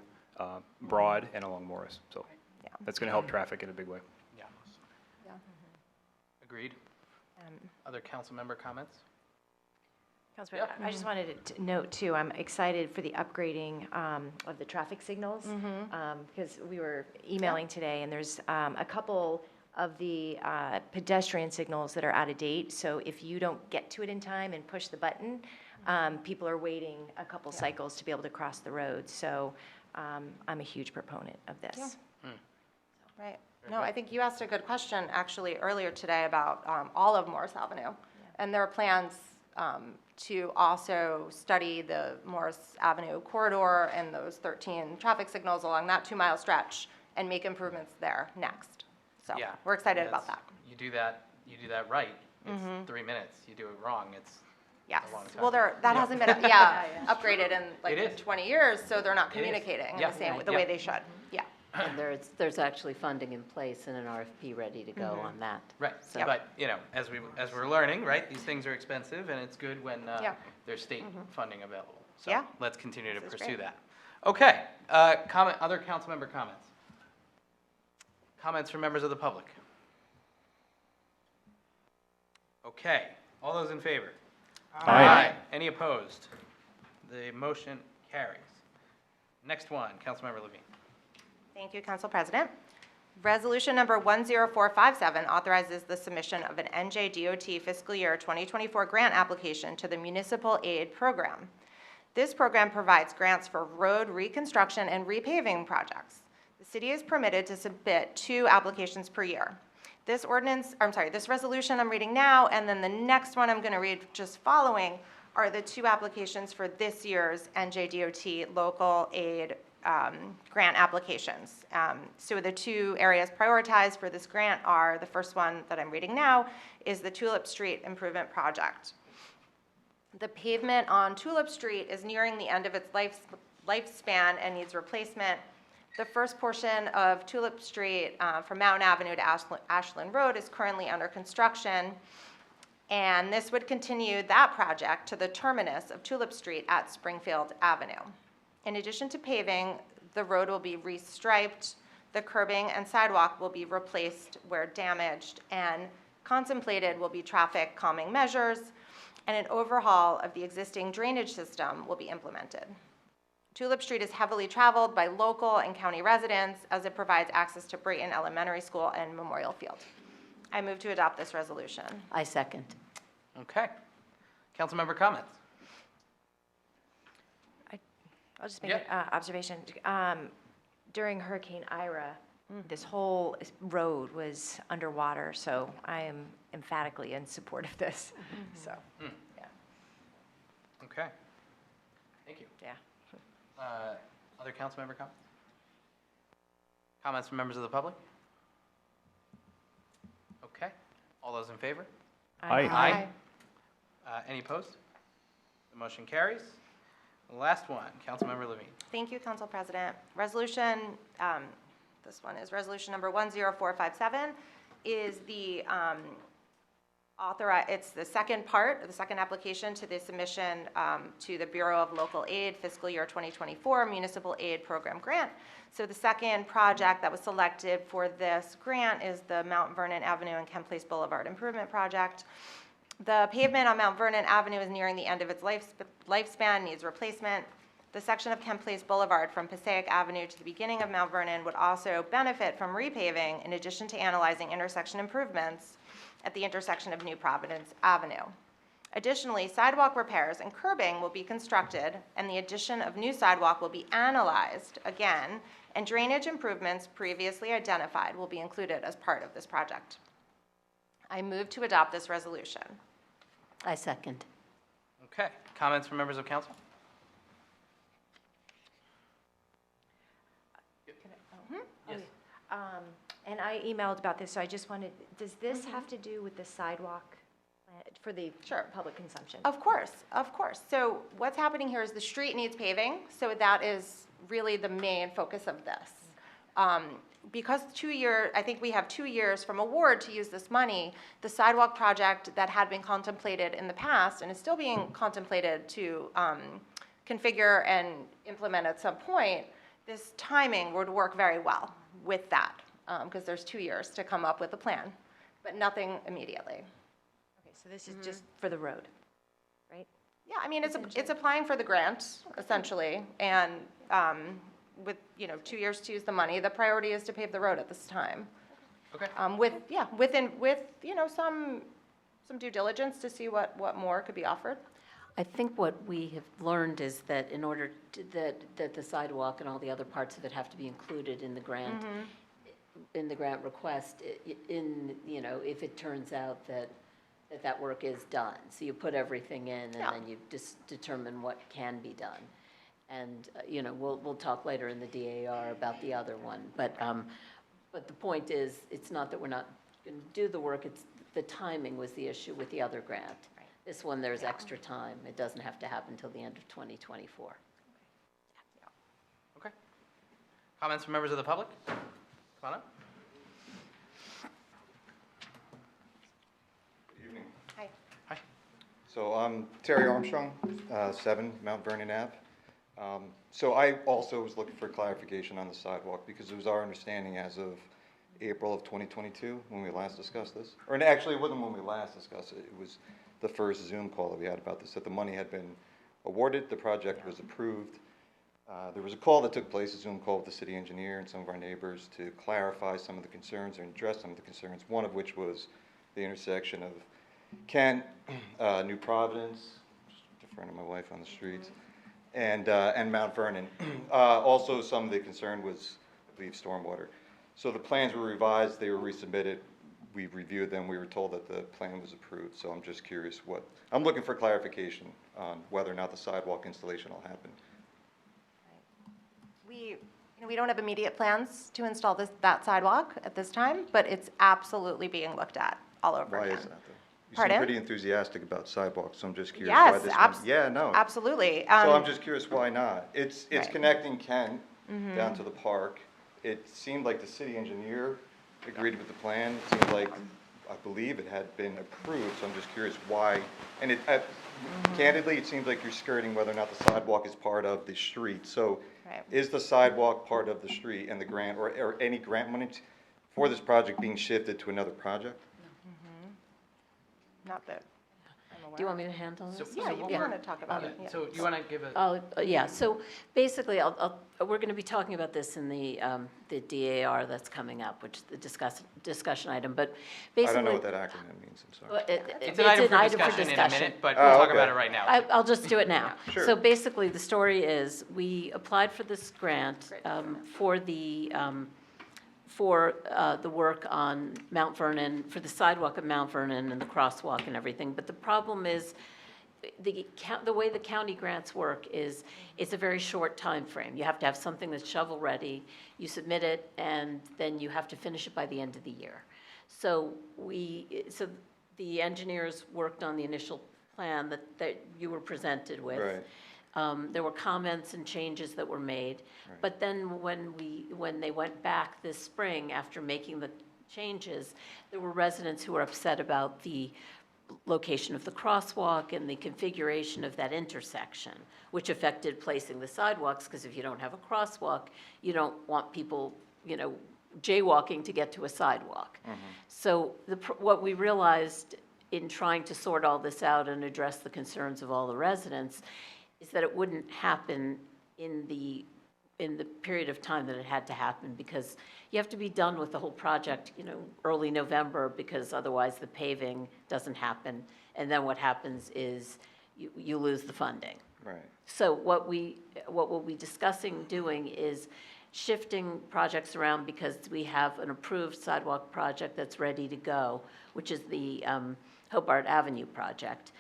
Broad and along Morris. So Yeah. that's going to help traffic in a big way. Yeah. Yeah. Agreed. Other council member comments? Councilor, I just wanted to note too, I'm excited for the upgrading of the traffic signals, because we were emailing today, and there's a couple of the pedestrian signals that are out of date. So if you don't get to it in time and push the button, people are waiting a couple cycles to be able to cross the road. So I'm a huge proponent of this. Right. No, I think you asked a good question actually earlier today about all of Morris Avenue. And there are plans to also study the Morris Avenue corridor and those 13 traffic signals along that 2-mile stretch and make improvements there next. So Yeah. we're excited Yes. about that. You do that right. It's 3 minutes. You do it wrong, it's Yes. a long time. Well, that Yeah. hasn't been, upgraded in It like is. 20 years, so they're not It is. communicating in Yeah. the same, Right. the Yeah. way they should. Yeah. And there's actually funding in place and an RFP ready to go on that. Right, So- but, as we're learning, right, these things are expensive, and it's good when Yeah. there's state funding available. So Yeah. let's continue to This is pursue great. that. Okay, other council member comments? Comments from members of the public? Okay, all those in favor? Aye. Any opposed? The motion carries. Next one, Councilmember Levine. Thank you, Council President. Resolution number 10457 authorizes the submission of an NJDOT fiscal year 2024 grant application to the Municipal Aid Program. This program provides grants for road reconstruction and repaving projects. The city is permitted to submit 2 applications per year. This this resolution I'm reading now, and then the next one I'm going to read just following are the two applications for this year's NJDOT local aid grant applications. So the two areas prioritized for this grant are, the first one that I'm reading now is the Tulip Street Improvement Project. The pavement on Tulip Street is nearing the end of its lifespan and needs replacement. The first portion of Tulip Street from Mountain Avenue to Ashland Road is currently under construction, and this would continue that project to the terminus of Tulip Street at Springfield Avenue. In addition to paving, the road will be restriped, the curbing and sidewalk will be replaced where damaged, and contemplated will be traffic calming measures, and an overhaul of the existing drainage system will be implemented. Tulip Street is heavily traveled by local and county residents as it provides access to Brayton Elementary School and Memorial Field. I move to adopt this resolution. I second. Okay. Councilmember comments? I'll just make an observation. During Hurricane Ira, this whole road was underwater, so I am emphatically in support of this. So, yeah. Okay. Thank you. Yeah. Other council member comments? Comments from members of the public? Okay. All those in favor? Aye. Any opposed? The motion carries. Last one, Councilmember Levine. Thank you, Council President. Resolution, this one is resolution number 10457, is the it's the second part, the second application to the submission to the Bureau of Local Aid fiscal year 2024 Municipal Aid Program Grant. So the second project that was selected for this grant is the Mount Vernon Avenue and Kent Place Boulevard Improvement Project. The pavement on Mount Vernon Avenue is nearing the end of its lifespan, needs replacement. The section of Kent Place Boulevard from Passaic Avenue to the beginning of Mount Vernon would also benefit from repaving in addition to analyzing intersection improvements at the intersection of New Providence Avenue. Additionally, sidewalk repairs and curbing will be constructed, and the addition of new sidewalk will be analyzed again, and drainage improvements previously identified will be included as part of this project. I move to adopt this resolution. I second. Okay. Comments from members of council? Yes. And I emailed about this, so I just wanted, does this have to do with the sidewalk for the public consumption? Of course, of course. So what's happening here is the street needs paving, so that is really the main focus of this. Because I think we have 2 years from award to use this money, the sidewalk project that had been contemplated in the past and is still being contemplated to configure and implement at some point, this timing would work very well with that, because there's 2 years to come up with a plan, but nothing immediately. Okay, so this is just for the road, right? Yeah, I mean, it's applying for the grant, essentially, and with, 2 years to use the money, the priority is to pave the road at this time. Okay. With some due diligence to see what more could be offered. I think what we have learned is that in order to, that the sidewalk and all the other parts of it have to be included in the grant, in the grant request, if it turns out that work is done. So you put everything in, and then you just determine what can be done. And, we'll talk later in the DAR about the other one. But the point is, it's not that we're not going to do the work, it's the timing was the issue with the other grant. Right. This one, there's extra time. It doesn't have to happen until the end of 2024. Okay. Comments from members of the public? Come on up. Good evening. Hi. Hi. So I'm Terry Armstrong, 7 Mount Vernon Ave. So I also was looking for clarification on the sidewalk because it was our understanding as of April of 2022 when we last discussed this. Or actually, it wasn't when we last discussed it. It was the first Zoom call that we had about this, that the money had been awarded, the project was approved. There was a call that took place, a Zoom call with the city engineer and some of our neighbors to clarify some of the concerns or address some of the concerns, one of which was the intersection of Kent, New Providence, just deferring to my wife on the streets, and Mount Vernon. Also, some of the concern was, I believe, stormwater. So the plans were revised, they were resubmitted we reviewed them, we were told that the plan was approved, so I'm just curious I'm looking for clarification on whether or not the sidewalk installation will happen. We don't have immediate plans to install that sidewalk at this time, but it's absolutely being looked at all over Why again. is that, though? You Pardon? seem pretty enthusiastic about sidewalks, so I'm just curious why Yes, this one. Yeah, no. absolutely. So I'm just curious why not? It's Right. connecting Kent down to the park. It seemed like the city engineer agreed with the plan. It seemed like, I believe it had been approved, so I'm just curious why. And candidly, it seems like you're skirting whether or not the sidewalk is part of the street. So Right. is the sidewalk part of the street and the grant, or any grant money for this project being shifted to another project? Not that I'm aware. Do you want me to handle So- this? so Yeah, you what want we're- to talk about Yeah, it. Yeah. so you want to give a, Oh, yeah, so basically, we're going to be talking about this in the DAR that's coming up, which is the discussion item, but I basically. don't know what that acronym means, I'm sorry. it's an item for discussion in a minute, but we'll Oh, talk okay. about it right now. I'll just do it now. Sure. So basically, the story is, we applied for this grant for the work on Mount Vernon, for the sidewalk at Mount Vernon and the crosswalk and everything. But the problem is, the way the county grants work is, it's a very short time frame. You have to have something that's shovel-ready, you submit it, and then you have to finish it by the end of the year. So the engineers worked on the initial plan that you were presented with. Right. There were comments and changes that were made. Right. But then when they went back this spring after making the changes, there were residents who were upset about the location of the crosswalk and the configuration of that intersection, which affected placing the sidewalks, because if you don't have a crosswalk, you don't want people, jaywalking to get to a sidewalk. So what we realized in trying to sort all this out and address the concerns of all the residents is that it wouldn't happen in the period of time that it had to happen, because you have to be done with the whole project, early November, because otherwise the paving doesn't happen. And then what happens is you lose the funding. Right. So what we'll be discussing doing is shifting projects around, because we have an approved sidewalk project that's ready to go, which is the Hobart Avenue project.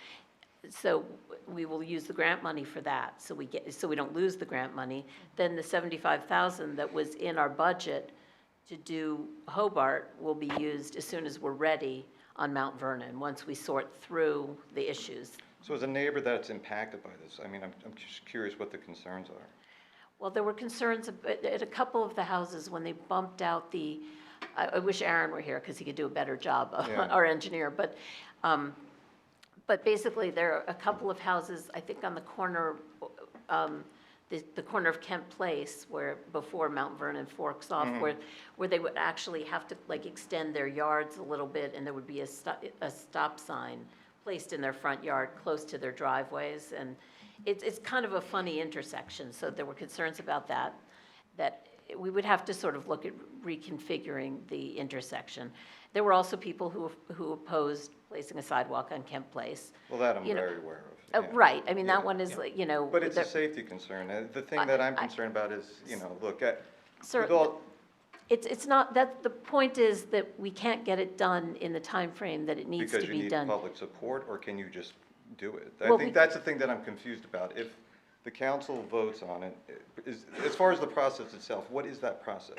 So we will use the grant money for that, so we don't lose the grant money. Then the $75,000 that was in our budget to do Hobart will be used as soon as we're ready on Mount Vernon, once we sort through the issues. So as a neighbor that's impacted by this, I'm just curious what the concerns are. Well, there were concerns at a couple of the houses when they bumped out I wish Aaron were here, because he could do a better job, Yeah. our engineer, but basically, there are a couple of houses, I think on the corner, the corner of Kent Place, where before Mount Vernon forks off, where they would actually have to extend their yards a little bit, and there would be a stop sign placed in their front yard close to their driveways, and it's kind of a funny intersection. So there were concerns about that we would have to sort of look at reconfiguring the intersection. There were also people who opposed placing a sidewalk on Kent Place. Well, that I'm very aware of. yeah. Right, I mean, Yeah. that one is, But it's a safety concern. The thing that I'm concerned about is, look, Sir, with all, it's not, the point is that we can't get it done in the time frame that it needs to because you be need done. public support, or can you just do it? Well, I think that's the thing that I'm confused about. If the council votes on it, as far as the process itself, what is that process?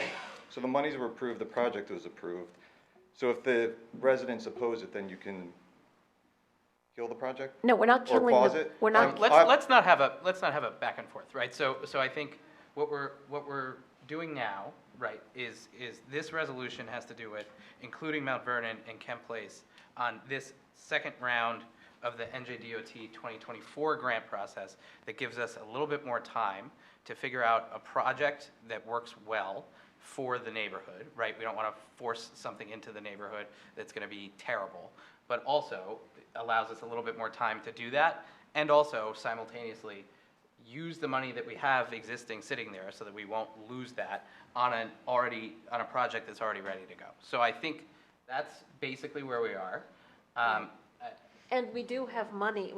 So the monies were approved, the project was approved. So if the residents oppose it, then you can kill the project? No, we're not Or killing pause the, it? we're not, Let's not have a back and forth, right? So I think what we're doing now, right, is this resolution has to do with including Mount Vernon and Kent Place on this second round of the NJDOT 2024 grant process that gives us a little bit more time to figure out a project that works well for the neighborhood, right? We don't want to force something into the neighborhood that's going to be terrible, but also allows us a little bit more time to do that, and also simultaneously use the money that we have existing sitting there so that we won't lose that on a project that's already ready to go. So I think that's basically where we are. and we do have money,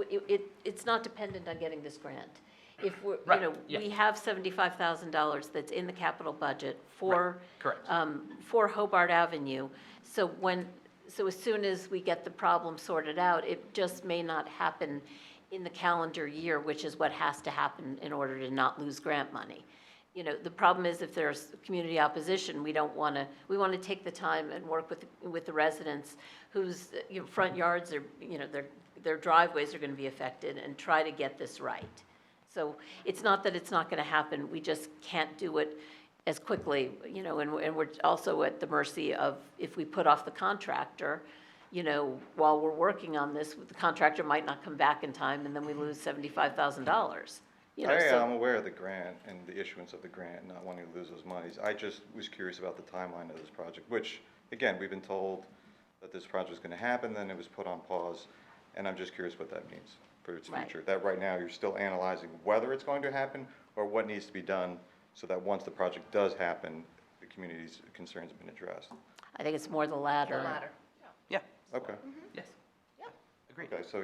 it's not dependent on getting this grant. If we're, Right, yeah. we have $75,000 that's in the capital budget for, Correct. for Hobart Avenue. So so as soon as we get the problem sorted out, it just may not happen in the calendar year, which is what has to happen in order to not lose grant money. You know, the problem is if there's community opposition, we want to take the time and work with the residents whose, you know, front yards are, you know, their driveways are going to be affected, and try to get this right. So it's not that it's not going to happen, we just can't do it as quickly, you know, and we're also at the mercy of, if we put off the contractor, you know, while we're working on this, the contractor might not come back in time, and then we lose $75,000. You know, I'm aware of the grant and the issuance of the grant, not wanting to lose those monies. I just was curious about the timeline of this project, which, again, we've been told that this project is going to happen, then it was put on pause, and I'm just curious what that means for its Right. future. That right now, you're still analyzing whether it's going to happen, or what needs to be done, so that once the project does happen, the community's concerns have been addressed. I think it's more the latter. Yeah, Okay. yes. Agreed. Okay, so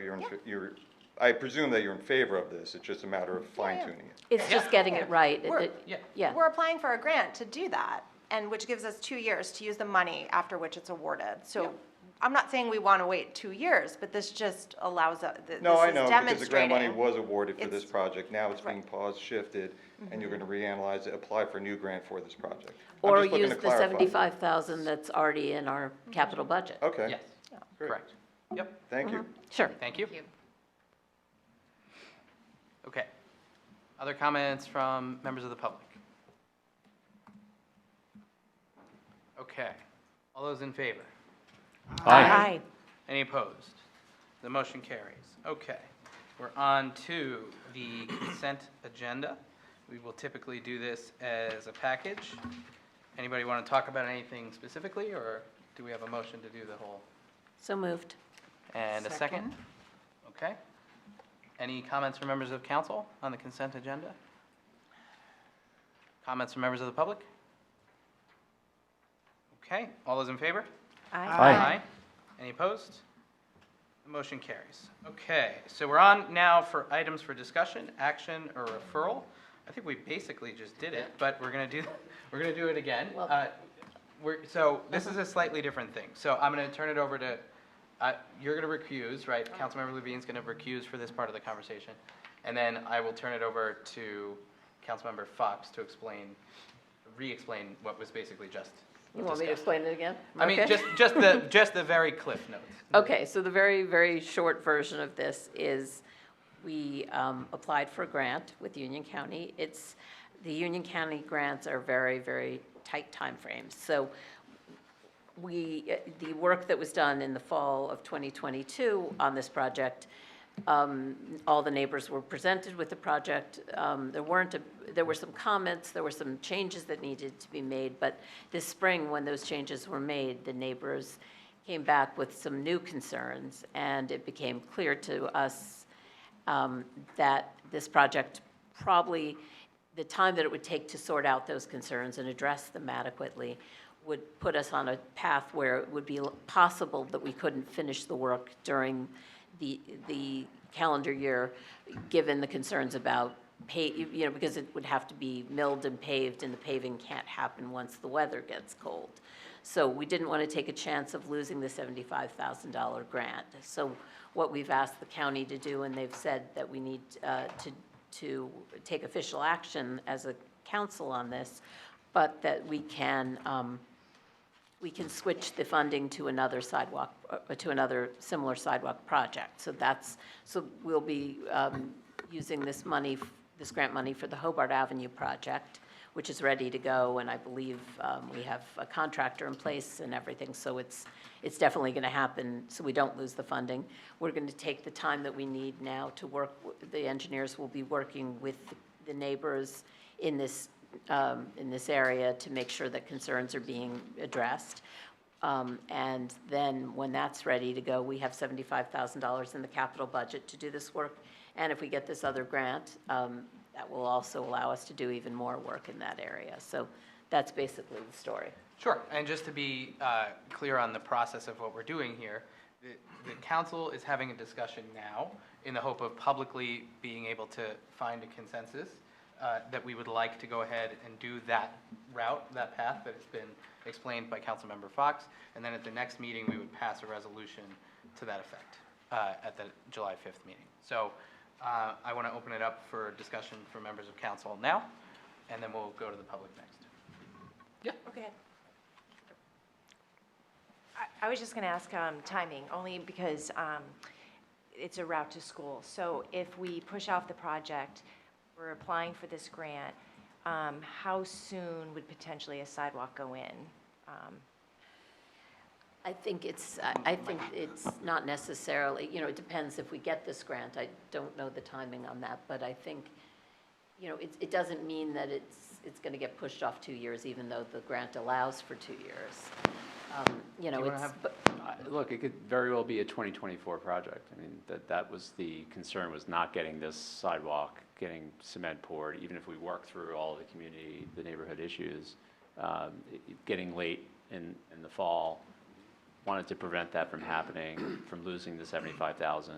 I presume that you're in favor of this, it's just a matter of fine tuning it. It's just getting it right. Yeah. Yeah. We're applying for a grant to do that, and which gives us 2 years to use the money after which it's awarded. So I'm not saying we want to wait 2 years, but this just allows, No, I this know, is because the grant money demonstrating. was awarded for this It's- project, now it's being Right. paused, shifted, and you're gonna reanalyze it, apply for a new grant for this project. I'm Or just looking use to the clarify. 75,000 that's already in our capital budget. Okay. Yes, Great. correct. Yep, Thank you. Sure. thank you. Okay. Other comments from members of the public? Okay. All those in favor? Aye. Any opposed? The motion carries. Okay. We're on to the consent agenda. We will typically do this as a package. Anybody want to talk about anything specifically, or do we have a motion to do the whole? So moved. And a second? Okay. Any comments from members of council on the consent agenda? Comments from members of the public? Okay, all those in favor? Aye. Any opposed? The motion carries. Okay, so we're on now for items for discussion, action, or referral. I think we basically just did it, but we're gonna do it again. Well- So this is a slightly different thing. So I'm gonna turn it over to, you're gonna recuse, right? Councilmember Levine's gonna recuse for this part of the conversation. And then I will turn it over to Councilmember Fox to re-explain what was basically just You want me to discussed. explain it again? I mean, Okay. just the very cliff notes. Okay, so the very, very short version of this is we applied for a grant with Union County. The Union County grants are very, very tight timeframes. So the work that was done in the fall of 2022 on this project, all the neighbors were presented with the project. There were some comments, there were some changes that needed to be made, but this spring, when those changes were made, the neighbors came back with some new concerns, and it became clear to us that this project probably, the time that it would take to sort out those concerns and address them adequately would put us on a path where it would be possible that we couldn't finish the work during the calendar year, given the concerns about because it would have to be milled and paved, and the paving can't happen once the weather gets cold. So we didn't want to take a chance of losing the $75,000 grant. So what we've asked the county to do, and they've said that we need to take official action as a council on this, but that we can switch the funding to another sidewalk, to another similar sidewalk project. So we'll be using this grant money for the Hobart Avenue project, which is ready to go, and I believe we have a contractor in place and everything, so it's definitely going to happen, so we don't lose the funding. We're going to take the time that we need now to work, the engineers will be working with the neighbors in this area to make sure that concerns are being addressed. And then when that's ready to go, we have $75,000 in the capital budget to do this work. And if we get this other grant, that will also allow us to do even more work in that area. So that's basically the story. Sure, and just to be clear on the process of what we're doing here, the council is having a discussion now in the hope of publicly being able to find a consensus that we would like to go ahead and do that route, that path that has been explained by Councilmember Fox. And then at the next meeting, we would pass a resolution to that effect at the July 5th meeting. So I want to open it up for discussion from members of council now, and then we'll go to the public next. Yeah. Okay. I was just going to ask timing, only because it's a route to school. So if we push off the project, we're applying for this grant, how soon would potentially a sidewalk go in? I think it's not necessarily, it depends if we get this grant. I don't know the timing on that, but I think, it doesn't mean that it's going to get pushed off 2 years, even though the grant allows for 2 years. Look, it could very well be a 2024 project. I mean, that was the concern, was not getting this sidewalk, getting cement poured, even if we work through all the neighborhood issues, getting late in the fall. Wanted to prevent that from happening, from losing the 75,000.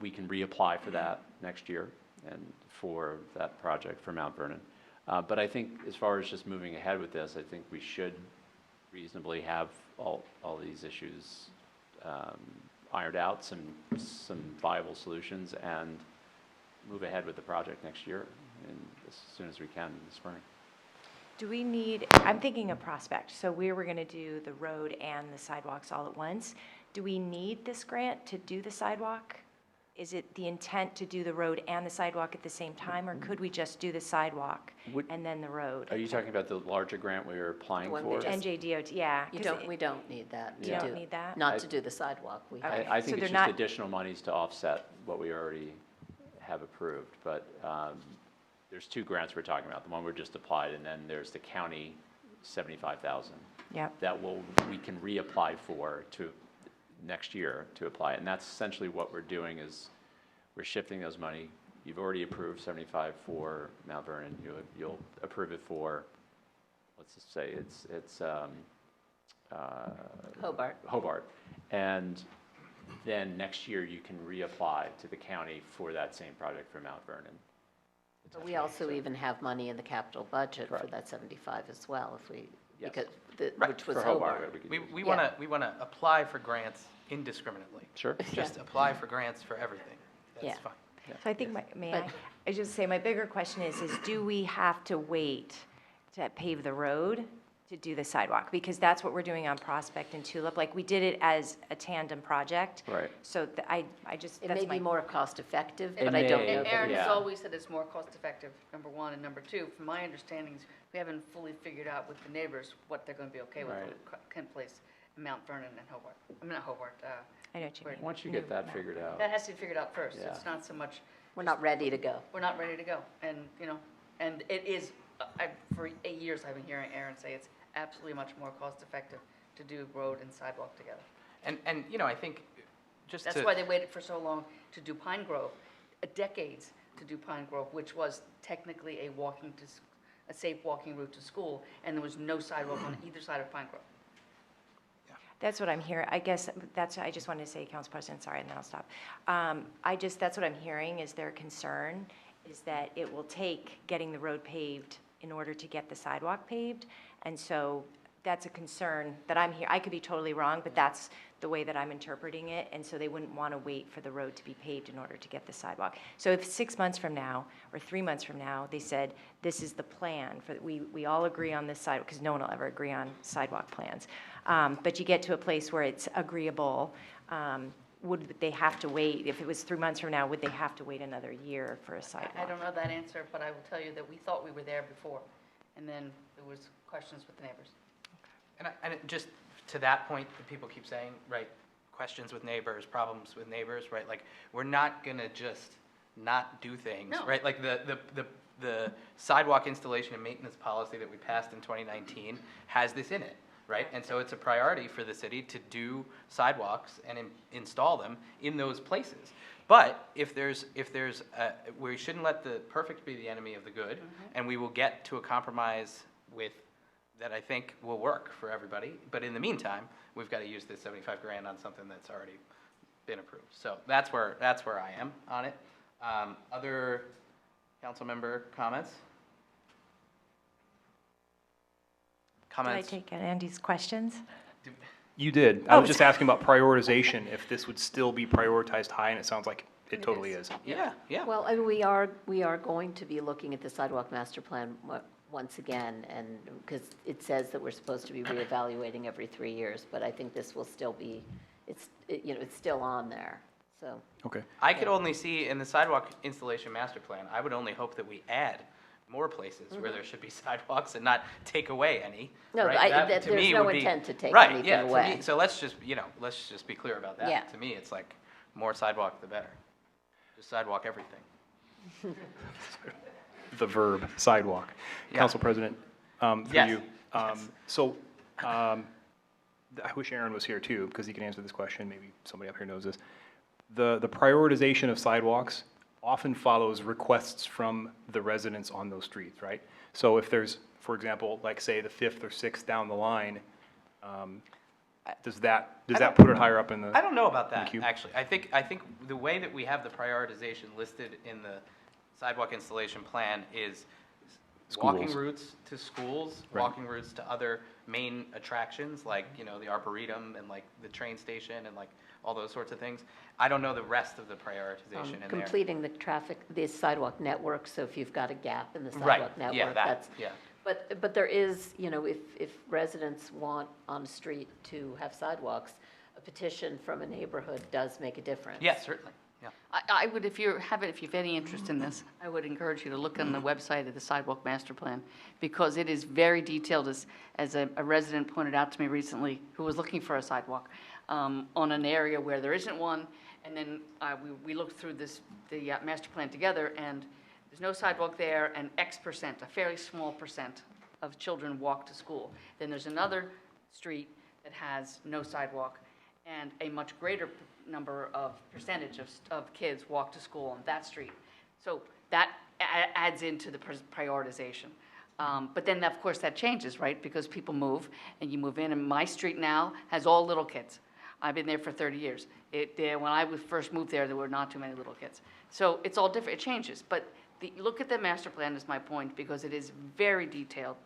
We can reapply for that next year and for that project for Mount Vernon. But I think as far as just moving ahead with this, I think we should reasonably have all these issues ironed out, some viable solutions, and move ahead with the project next year, and as soon as we can in the spring. Do we need, I'm thinking a Prospect, so we were going to do the road and the sidewalks all at once. Do we need this grant to do the sidewalk? Is it the intent to do the road and the sidewalk at the same time, or could we just do the sidewalk and then the road? Are you talking about the larger grant we were applying The one for? we just- NJDOT, yeah. We don't need that. You don't need that? Not to do the sidewalk. We have. Okay. I So think it's they're just not- additional monies to offset what we already have approved, but there's two grants we're talking about. The one we just applied, and then there's the county 75,000. Yep. That we can reapply for to next year to apply. And that's essentially what we're doing, is we're shifting those money. You've already approved 75 for Mount Vernon. You'll approve it for, let's just say it's Hobart. And then next year you can reapply to the county for that same project for Mount Vernon. But we also even have money in the capital budget for Correct. that 75 as well, if we, Yes. because, Right. which was For Hobart. we could We use- we Yeah. want to apply for grants indiscriminately. Sure. Just apply for grants for everything. That's Yeah. fine. So I think, I just say, my bigger question is do we have to wait to pave the road to do the sidewalk? Because that's what we're doing on Prospect and Tulip. Like, we did it as a tandem project. Right. So I just, It that's may my. be more cost-effective, It but I don't may. know And that Aaron it has Yeah. always said it's more cost-effective, number one, and number two, from my understandings, we haven't fully figured out with the neighbors what they're going to be okay with, Right. on Kent Place, Mount Vernon, and Hobart. I mean, not Hobart, I know what you mean. Once you get that figured out. that has to be figured out first. Yeah. It's not so much, We're not ready to go. we're not ready to go, and, and it is, for 8 years, I've been hearing Aaron say it's absolutely much more cost-effective to do road and sidewalk together. And I think just That's why they waited for so long to do Pine Grove, decades to do Pine Grove, which was technically a safe walking route to school, and there was no sidewalk on either side of Pine Grove. That's what I'm hearing. I guess I just wanted to say, Council President, sorry, and then I'll stop. That's what I'm hearing is their concern is that it will take getting the road paved in order to get the sidewalk paved. And so that's a concern that I'm here. I could be totally wrong, but that's the way that I'm interpreting it. And so they wouldn't want to wait for the road to be paved in order to get the sidewalk. So if 6 months from now or 3 months from now, they said, this is the plan for, we all agree on this sidewalk, because no one will ever agree on sidewalk plans. But you get to a place where it's agreeable, would they have to wait, if it was 3 months from now, would they have to wait another year for a sidewalk? I don't know that answer, but I will tell you that we thought we were there before, and then there was questions with the neighbors. And just to that point that people keep saying, right, questions with neighbors, problems with neighbors, right? Like, we're not gonna just not do things, No. right? Like, the sidewalk installation and maintenance policy that we passed in 2019 has this in it, right? And so it's a priority for the city to do sidewalks and install them in those places. But if there's, we shouldn't let the perfect be the enemy of the good, and we will get to a compromise with that I think will work for everybody. But in the meantime, we've got to use this 75 grand on something that's already been approved. So that's where I am on it. Other Council member comments? Did I Comments? take Andy's questions? You did. I was just asking about prioritization, if this would still be prioritized high, and it sounds like it totally is. Yeah, yeah. Well, I mean, we are going to be looking at the sidewalk master plan once again, and, because it says that we're supposed to be reevaluating every 3 years, but I think this will still be, it's still on there, so. Okay. I could only see in the sidewalk installation master plan, I would only hope that we add more places where there should be sidewalks and not take away any. No, right? That, to there's me, no would be- intent to take right, anything yeah, to away. me- So let's just be clear about that. Yeah. To me, it's like, more sidewalk, the better. Just sidewalk everything. The verb, sidewalk. Yeah. Council President, through Yes. you. Yes. So, I wish Aaron was here too, because he can answer this question. Maybe somebody up here knows this. The prioritization of sidewalks often follows requests from the residents on those streets, right? So if there's, for example, like say the 5th or 6th down the line, does that put it higher up in the? I don't know about in the that, queue? actually. I think the way that we have the prioritization listed in the sidewalk installation plan is walking Schools. routes to schools, Right. walking routes to other main attractions, like, the Arboretum and like the train station and like all those sorts of things. I don't know the rest of the prioritization in there. Completing the sidewalk network, so if you've got a gap in the Right, sidewalk network, yeah, that's. yeah. But there is, if residents want on a street to have sidewalks, a petition from a neighborhood does make a difference. Yeah, certainly, yeah. I would, if you have any interest in this, I would encourage you to look on the website of the sidewalk master plan, because it is very detailed, as a resident pointed out to me recently, who was looking for a sidewalk, on an area where there isn't one, and then we looked through the master plan together, and there's no sidewalk there, and X percent, a fairly small percent of children walk to school. Then there's another street that has no sidewalk, and a much greater number of percentage of kids walk to school on that street. So that adds into the prioritization. But then, of course, that changes, right? Because people move, and you move in, and my street now has all little kids. I've been there for 30 years. When I first moved there were not too many little kids. So it's all different, it changes. But look at the master plan is my point, because it is very detailed,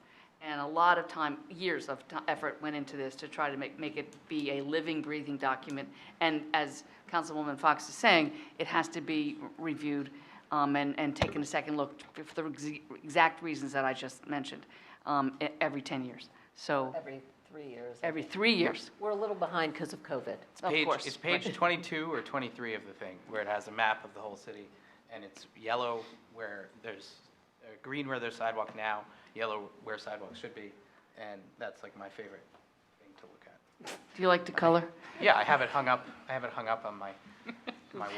and a lot of time, years of effort went into this to try to make it be a living, breathing document. And as Councilwoman Fox is saying, it has to be reviewed and taken a second look for the exact reasons that I just mentioned, every 10 years. So Every 3 years. every 3 years, We're a little behind because of COVID. of course. It's page 22 or 23 of the thing, where it has a map of the whole city, and it's yellow where there's, green where there's sidewalk now, yellow where sidewalks should be, and that's like my favorite thing to look at. Do you like the color? Yeah, I have it hung up on my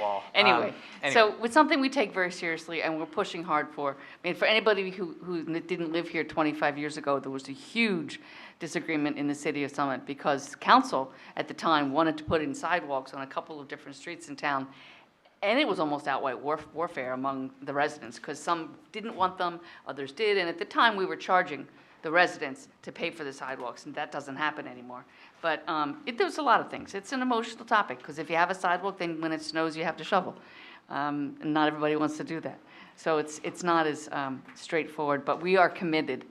wall. Anyway, so it's something we take very seriously, and we're pushing hard for. I mean, for anybody who didn't live here 25 years ago, there was a huge disagreement in the city of Summit, because council at the time wanted to put in sidewalks on a couple of different streets in town, and it was almost outright warfare among the residents, because some didn't want them, others did, and at the time, we were charging the residents to pay for the sidewalks, and that doesn't happen anymore. But there's a lot of things. It's an emotional topic, because if you have a sidewalk, then when it snows, you have to shovel. And not everybody wants to do that. So it's not as straightforward, but we are committed.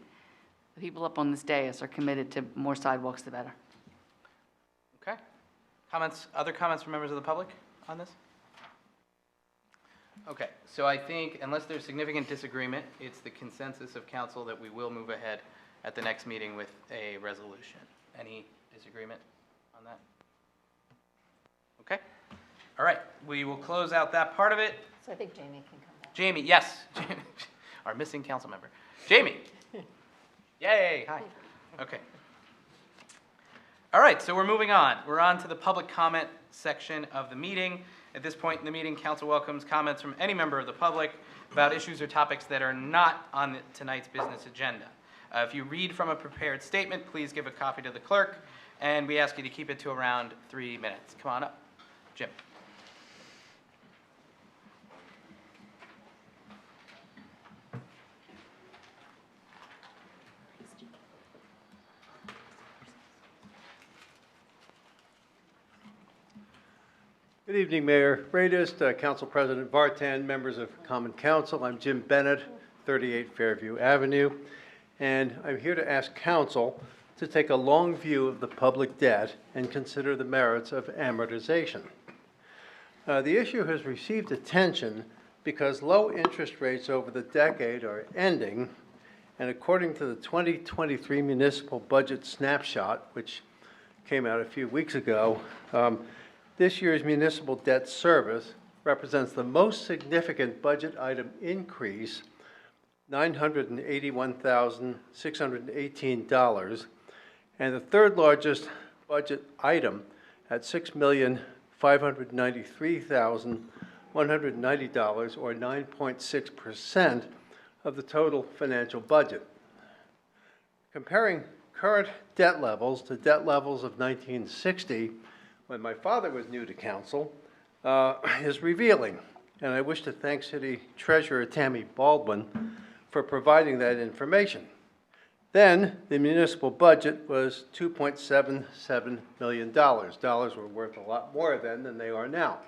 The people up on this dais are committed to more sidewalks, the better. Okay. Other comments from members of the public on this? Okay, so I think unless there's significant disagreement, it's the consensus of council that we will move ahead at the next meeting with a resolution. Any disagreement on that? Okay. All right, we will close out that part of it. So I think Jamie can come back. Jamie, yes, our missing council member. Jamie. Yay, hi. Okay. All right, so we're moving on. We're on to the public comment section of the meeting. At this point in the meeting, council welcomes comments from any member of the public about issues or topics that are not on tonight's business agenda. If you read from a prepared statement, please give a copy to the clerk, and we ask you to keep it to around 3 minutes. Come on up. Jim. Good Good evening, Mayor Radist, Council President Vartan, members of Common Council. I'm Jim Bennett, 38 Fairview Avenue, and I'm here to ask Council to take a long view of the public debt and consider the merits of amortization. The issue has received attention because low interest rates over the decade are ending, and according to the 2023 municipal budget snapshot, which came out a few weeks ago, this year's municipal debt service represents the most significant budget item increase, $981,618, and the third largest budget item at $6,593,190, or 9.6% of the total financial budget. Comparing current debt levels to debt levels of 1960, when my father was new to council, is revealing. And I wish to thank City Treasurer Tammy Baldwin for providing that information. Then, the municipal budget was $2.77 million. Dollars were worth a lot more then than they are now,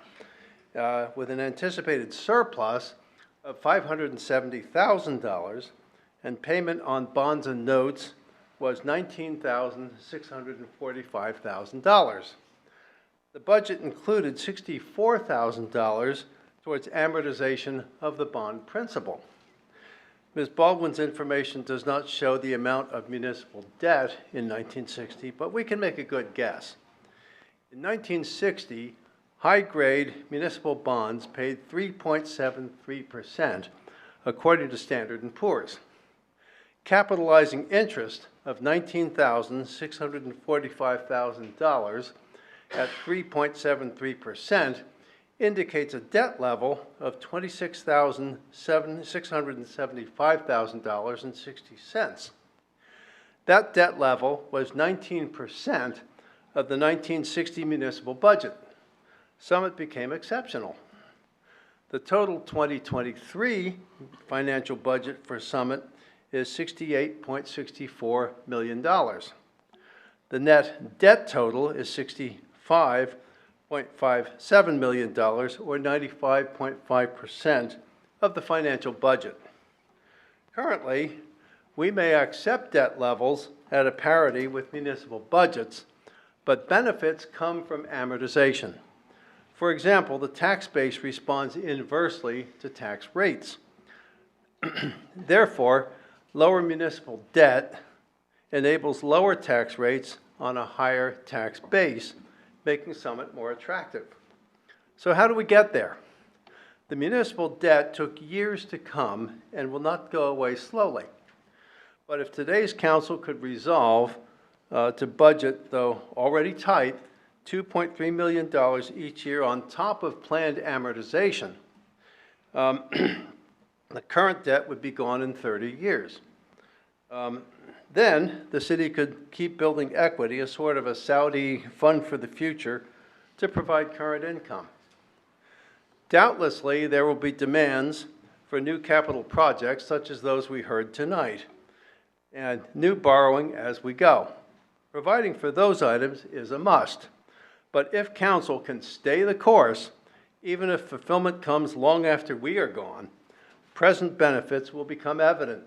with an anticipated surplus of $570,000, and payment on bonds and notes was $19,645,000. The budget included $64,000 towards amortization of the bond principal. Ms. Baldwin's information does not show the amount of municipal debt in 1960, but we can make a good guess. In 1960, high-grade municipal bonds paid 3.73%, according to Standard & Poor's. Capitalizing interest of $19,645,000 at 3.73% indicates a debt level of $26,675,060. That debt level was 19% of the 1960 municipal budget. Summit became exceptional. The total 2023 financial budget for Summit is $68.64 million. The net debt total is $65.57 million, or 95.5% of the financial budget. Currently, we may accept debt levels at a parity with municipal budgets, but benefits come from amortization. For example, the tax base responds inversely to tax rates. Therefore, lower municipal debt enables lower tax rates on a higher tax base, making Summit more attractive. So how do we get there? The municipal debt took years to come and will not go away slowly. But if today's council could resolve to budget, though already tight, $2.3 million each year on top of planned amortization, the current debt would be gone in 30 years. Then the city could keep building equity, a sort of a Saudi fund for the future, to provide current income. Doubtlessly, there will be demands for new capital projects such as those we heard tonight, and new borrowing as we go. Providing for those items is a must. But if council can stay the course, even if fulfillment comes long after we are gone, present benefits will become evident.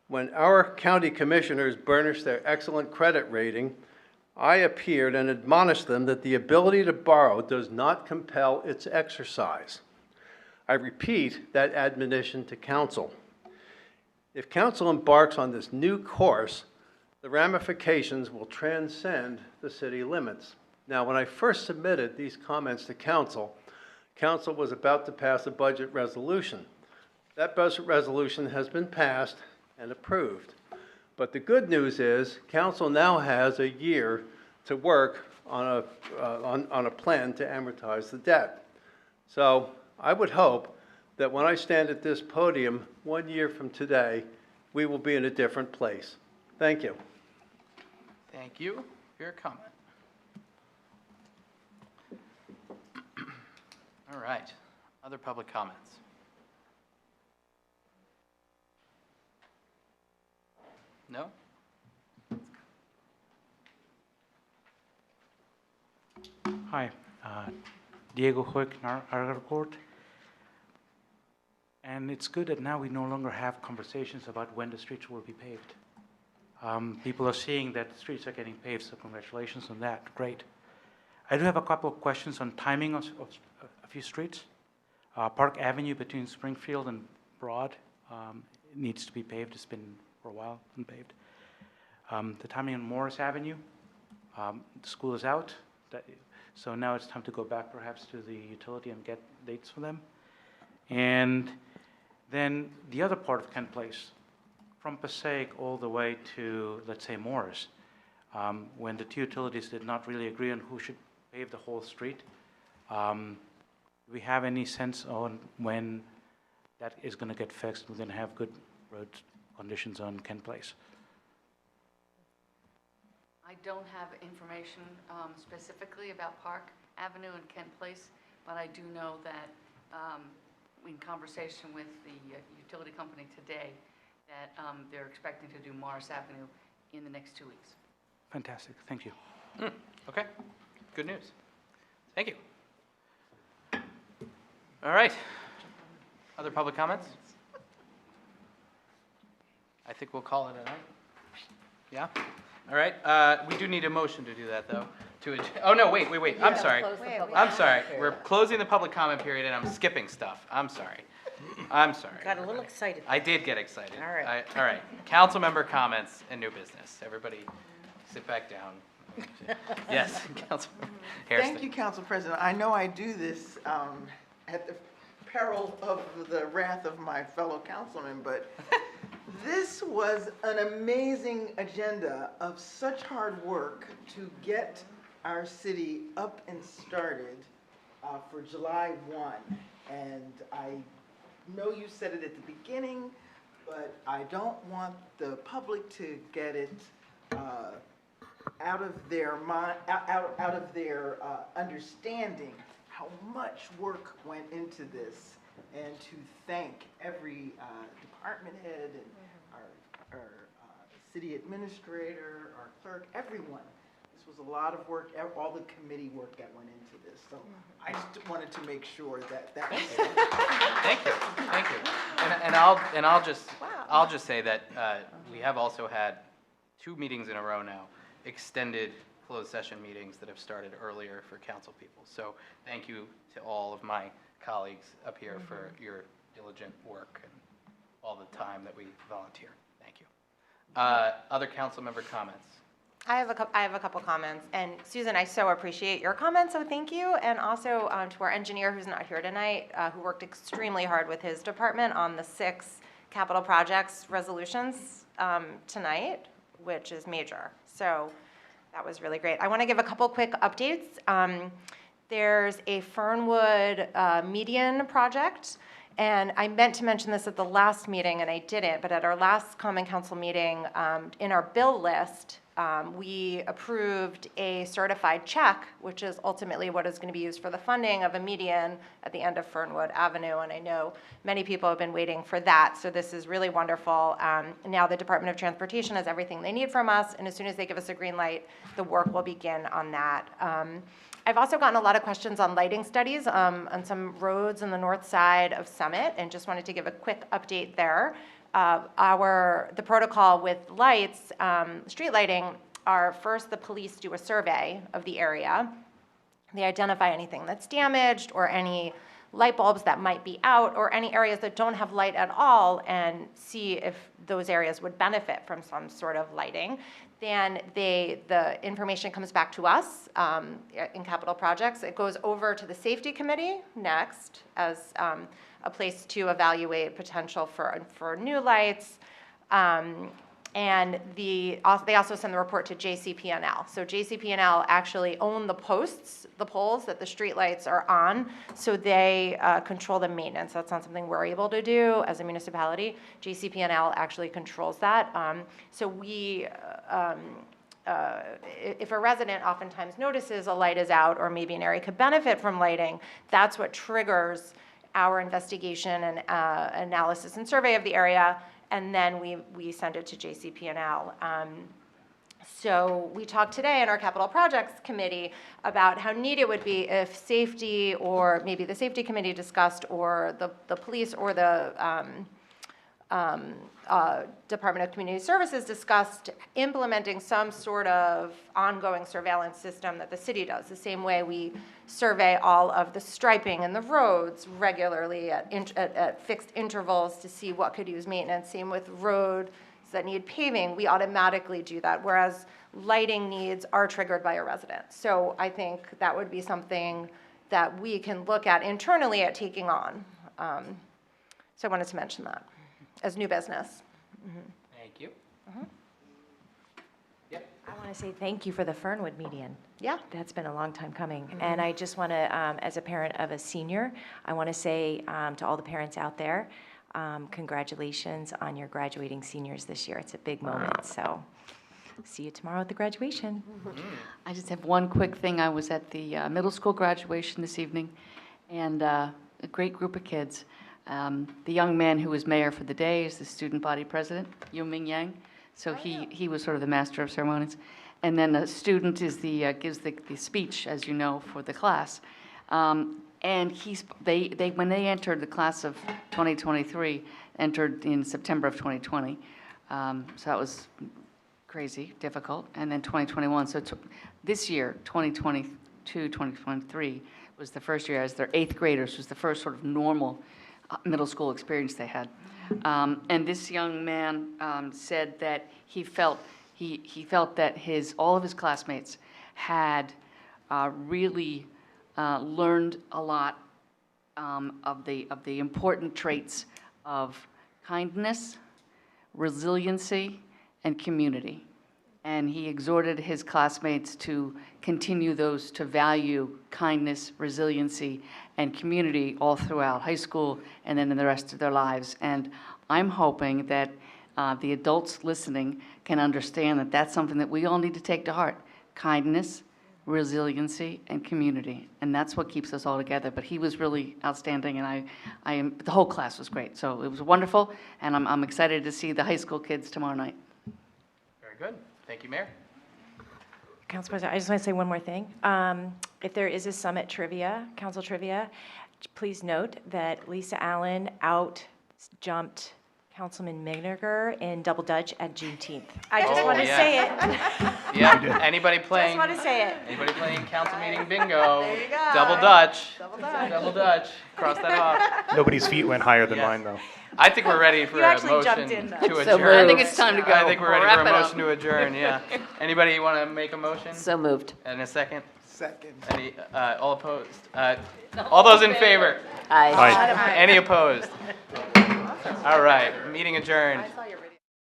When our county commissioners burnished their excellent credit rating, I appeared and admonished them that the ability to borrow does not compel its exercise. I repeat that admonition to council. If council embarks on this new course, the ramifications will transcend the city limits. Now, when I first submitted these comments to council, council was about to pass a budget resolution. That budget resolution has been passed and approved. But the good news is council now has a year to work on a plan to amortize the debt. So I would hope that when I stand at this podium 1 year from today, we will be in a different place. Thank you. Thank you for your comment. All right, other public comments? No? Hi, Diego Hoek Agarcourt. And it's good that now we no longer have conversations about when the streets will be paved. People are seeing that the streets are getting paved, so congratulations on that, great. I do have a couple of questions on timing of a few streets. Park Avenue between Springfield and Broad needs to be paved, it's been for a while unpaved. The timing on Morris Avenue, the school is out, so now it's time to go back perhaps to the utility and get dates for them. And then the other part of Kent Place, from Passaic all the way to, let's say, Morris, when the two utilities did not really agree on who should pave the whole street, do we have any sense on when that is going to get fixed? We're going to have good road conditions on Kent Place. I don't have information specifically about Park Avenue and Kent Place, but I do know that in conversation with the utility company today, that they're expecting to do Morris Avenue in the next 2 weeks. Fantastic, thank you. Okay, good news. Thank you. All right. Other public comments? I think we'll call it a night. Yeah? All right. We do need a motion to do that, though. Oh, no, wait. I'm sorry. I'm sorry. We're closing the public comment period, and I'm skipping stuff. I'm sorry. Got a little excited. I did get excited. All right. All right. Council member comments and new business. Everybody sit back down. Yes, Councilmember Hairston. Thank you, Council President. I know I do this at the peril of the wrath of my fellow councilmen, but this was an amazing agenda of such hard work to get our city up and started for July 1. And I know you said it at the beginning, but I don't want the public to get it out of their mind, out of their understanding how much work went into this, and to thank every department head and our city administrator, our clerk, everyone. This was a lot of work, all the committee work that went into this. So I just wanted to make sure that that was. Thank you. And I'll just say that we have also had 2 meetings in a row now, extended closed session meetings that have started earlier for council people. So thank you to all of my colleagues up here for your diligent work and all the time that we volunteer. Thank you. Other council member comments? I have a couple comments, and Susan, I so appreciate your comments, so thank you. And also to our engineer who's not here tonight, who worked extremely hard with his department on the 6 capital projects resolutions tonight, which is major. So that was really great. I want to give a couple quick updates. There's a Fernwood median project, and I meant to mention this at the last meeting, and I didn't, but at our last Common Council meeting, in our bill list, we approved a certified check, which is ultimately what is going to be used for the funding of a median at the end of Fernwood Avenue, and I know many people have been waiting for that, so this is really wonderful. Now the Department of Transportation has everything they need from us, and as soon as they give us a green light, the work will begin on that. I've also gotten a lot of questions on lighting studies on some roads on the north side of Summit, and just wanted to give a quick update there. The protocol with lights, street lighting, are first the police do a survey of the area. They identify anything that's damaged or any light bulbs that might be out or any areas that don't have light at all, and see if those areas would benefit from some sort of lighting. Then the information comes back to us in capital projects. It goes over to the safety committee next as a place to evaluate potential for new lights. And they also send the report to JCP&L. So JCP&L actually own the poles that the street lights are on, so they control the maintenance. That's not something we're able to do as a municipality. JCP&L actually controls that. So if a resident oftentimes notices a light is out or maybe an area could benefit from lighting, that's what triggers our investigation and analysis and survey of the area, and then we send it to JCP&L. So we talked today in our capital projects committee about how neat it would be if safety, or maybe the safety committee discussed, or the police, or the Department of Community Services discussed implementing some sort of ongoing surveillance system that the city does, the same way we survey all of the striping in the roads regularly at fixed intervals to see what could use maintenance. Same with roads that need paving, we automatically do that, whereas lighting needs are triggered by a resident. So I think that would be something that we can look at internally at taking on. So I wanted to mention that as new business. Thank you. I want to say thank you for the Fernwood median. Yeah. That's been a long time coming. And I just want to, as a parent of a senior, I want to say to all the parents out there, congratulations on your graduating seniors this year. It's a big moment. So see you tomorrow at the graduation. I just have one quick thing. I was at the middle school graduation this evening, and a great group of kids. The young man who was mayor for the day is the student body president, Yu-Ming Yang. So he was sort of the master of ceremonies. And then a student is gives the speech, as you know, for the class. And when they entered, the class of 2023 entered in September of 2020. So that was crazy, difficult. And then 2021. So this year, 2022, 2023, was the first year as their 8th graders, was the first sort of normal middle school experience they had. And this young man said that he felt that all of his classmates had really learned a lot of the important traits of kindness, resiliency, and community. And he exhorted his classmates to continue those, to value kindness, resiliency, and community all throughout high school and then in the rest of their lives. And I'm hoping that the adults listening can understand that that's something that we all need to take to heart. Kindness, resiliency, and community. And that's what keeps us all together. But he was really outstanding, and the whole class was great. So it was wonderful, and I'm excited to see the high school kids tomorrow night. Very good. Thank you, Mayor. Council President, I just want to say one more thing. If there is a summit trivia, council trivia, please note that Lisa Allen out-jumped Councilman Migniger in Double Dutch at Juneteenth. I just want to say it. Yeah, anybody playing? Just want to say it. Anybody playing council meeting bingo? There you go. Double Dutch. Double Dutch. Double Dutch. Cross that off. Nobody's feet went higher than Yes. mine, though. I think we're ready for You a actually motion jumped in, though. to So adjourn. I think it's time to go. I think we're ready Wrap for a it up. motion to adjourn, yeah. Anybody want to make a motion? So moved. And a second? Second. Any, all opposed? All those in favor? Aye. Aye. Any opposed? All right, meeting adjourned. I saw your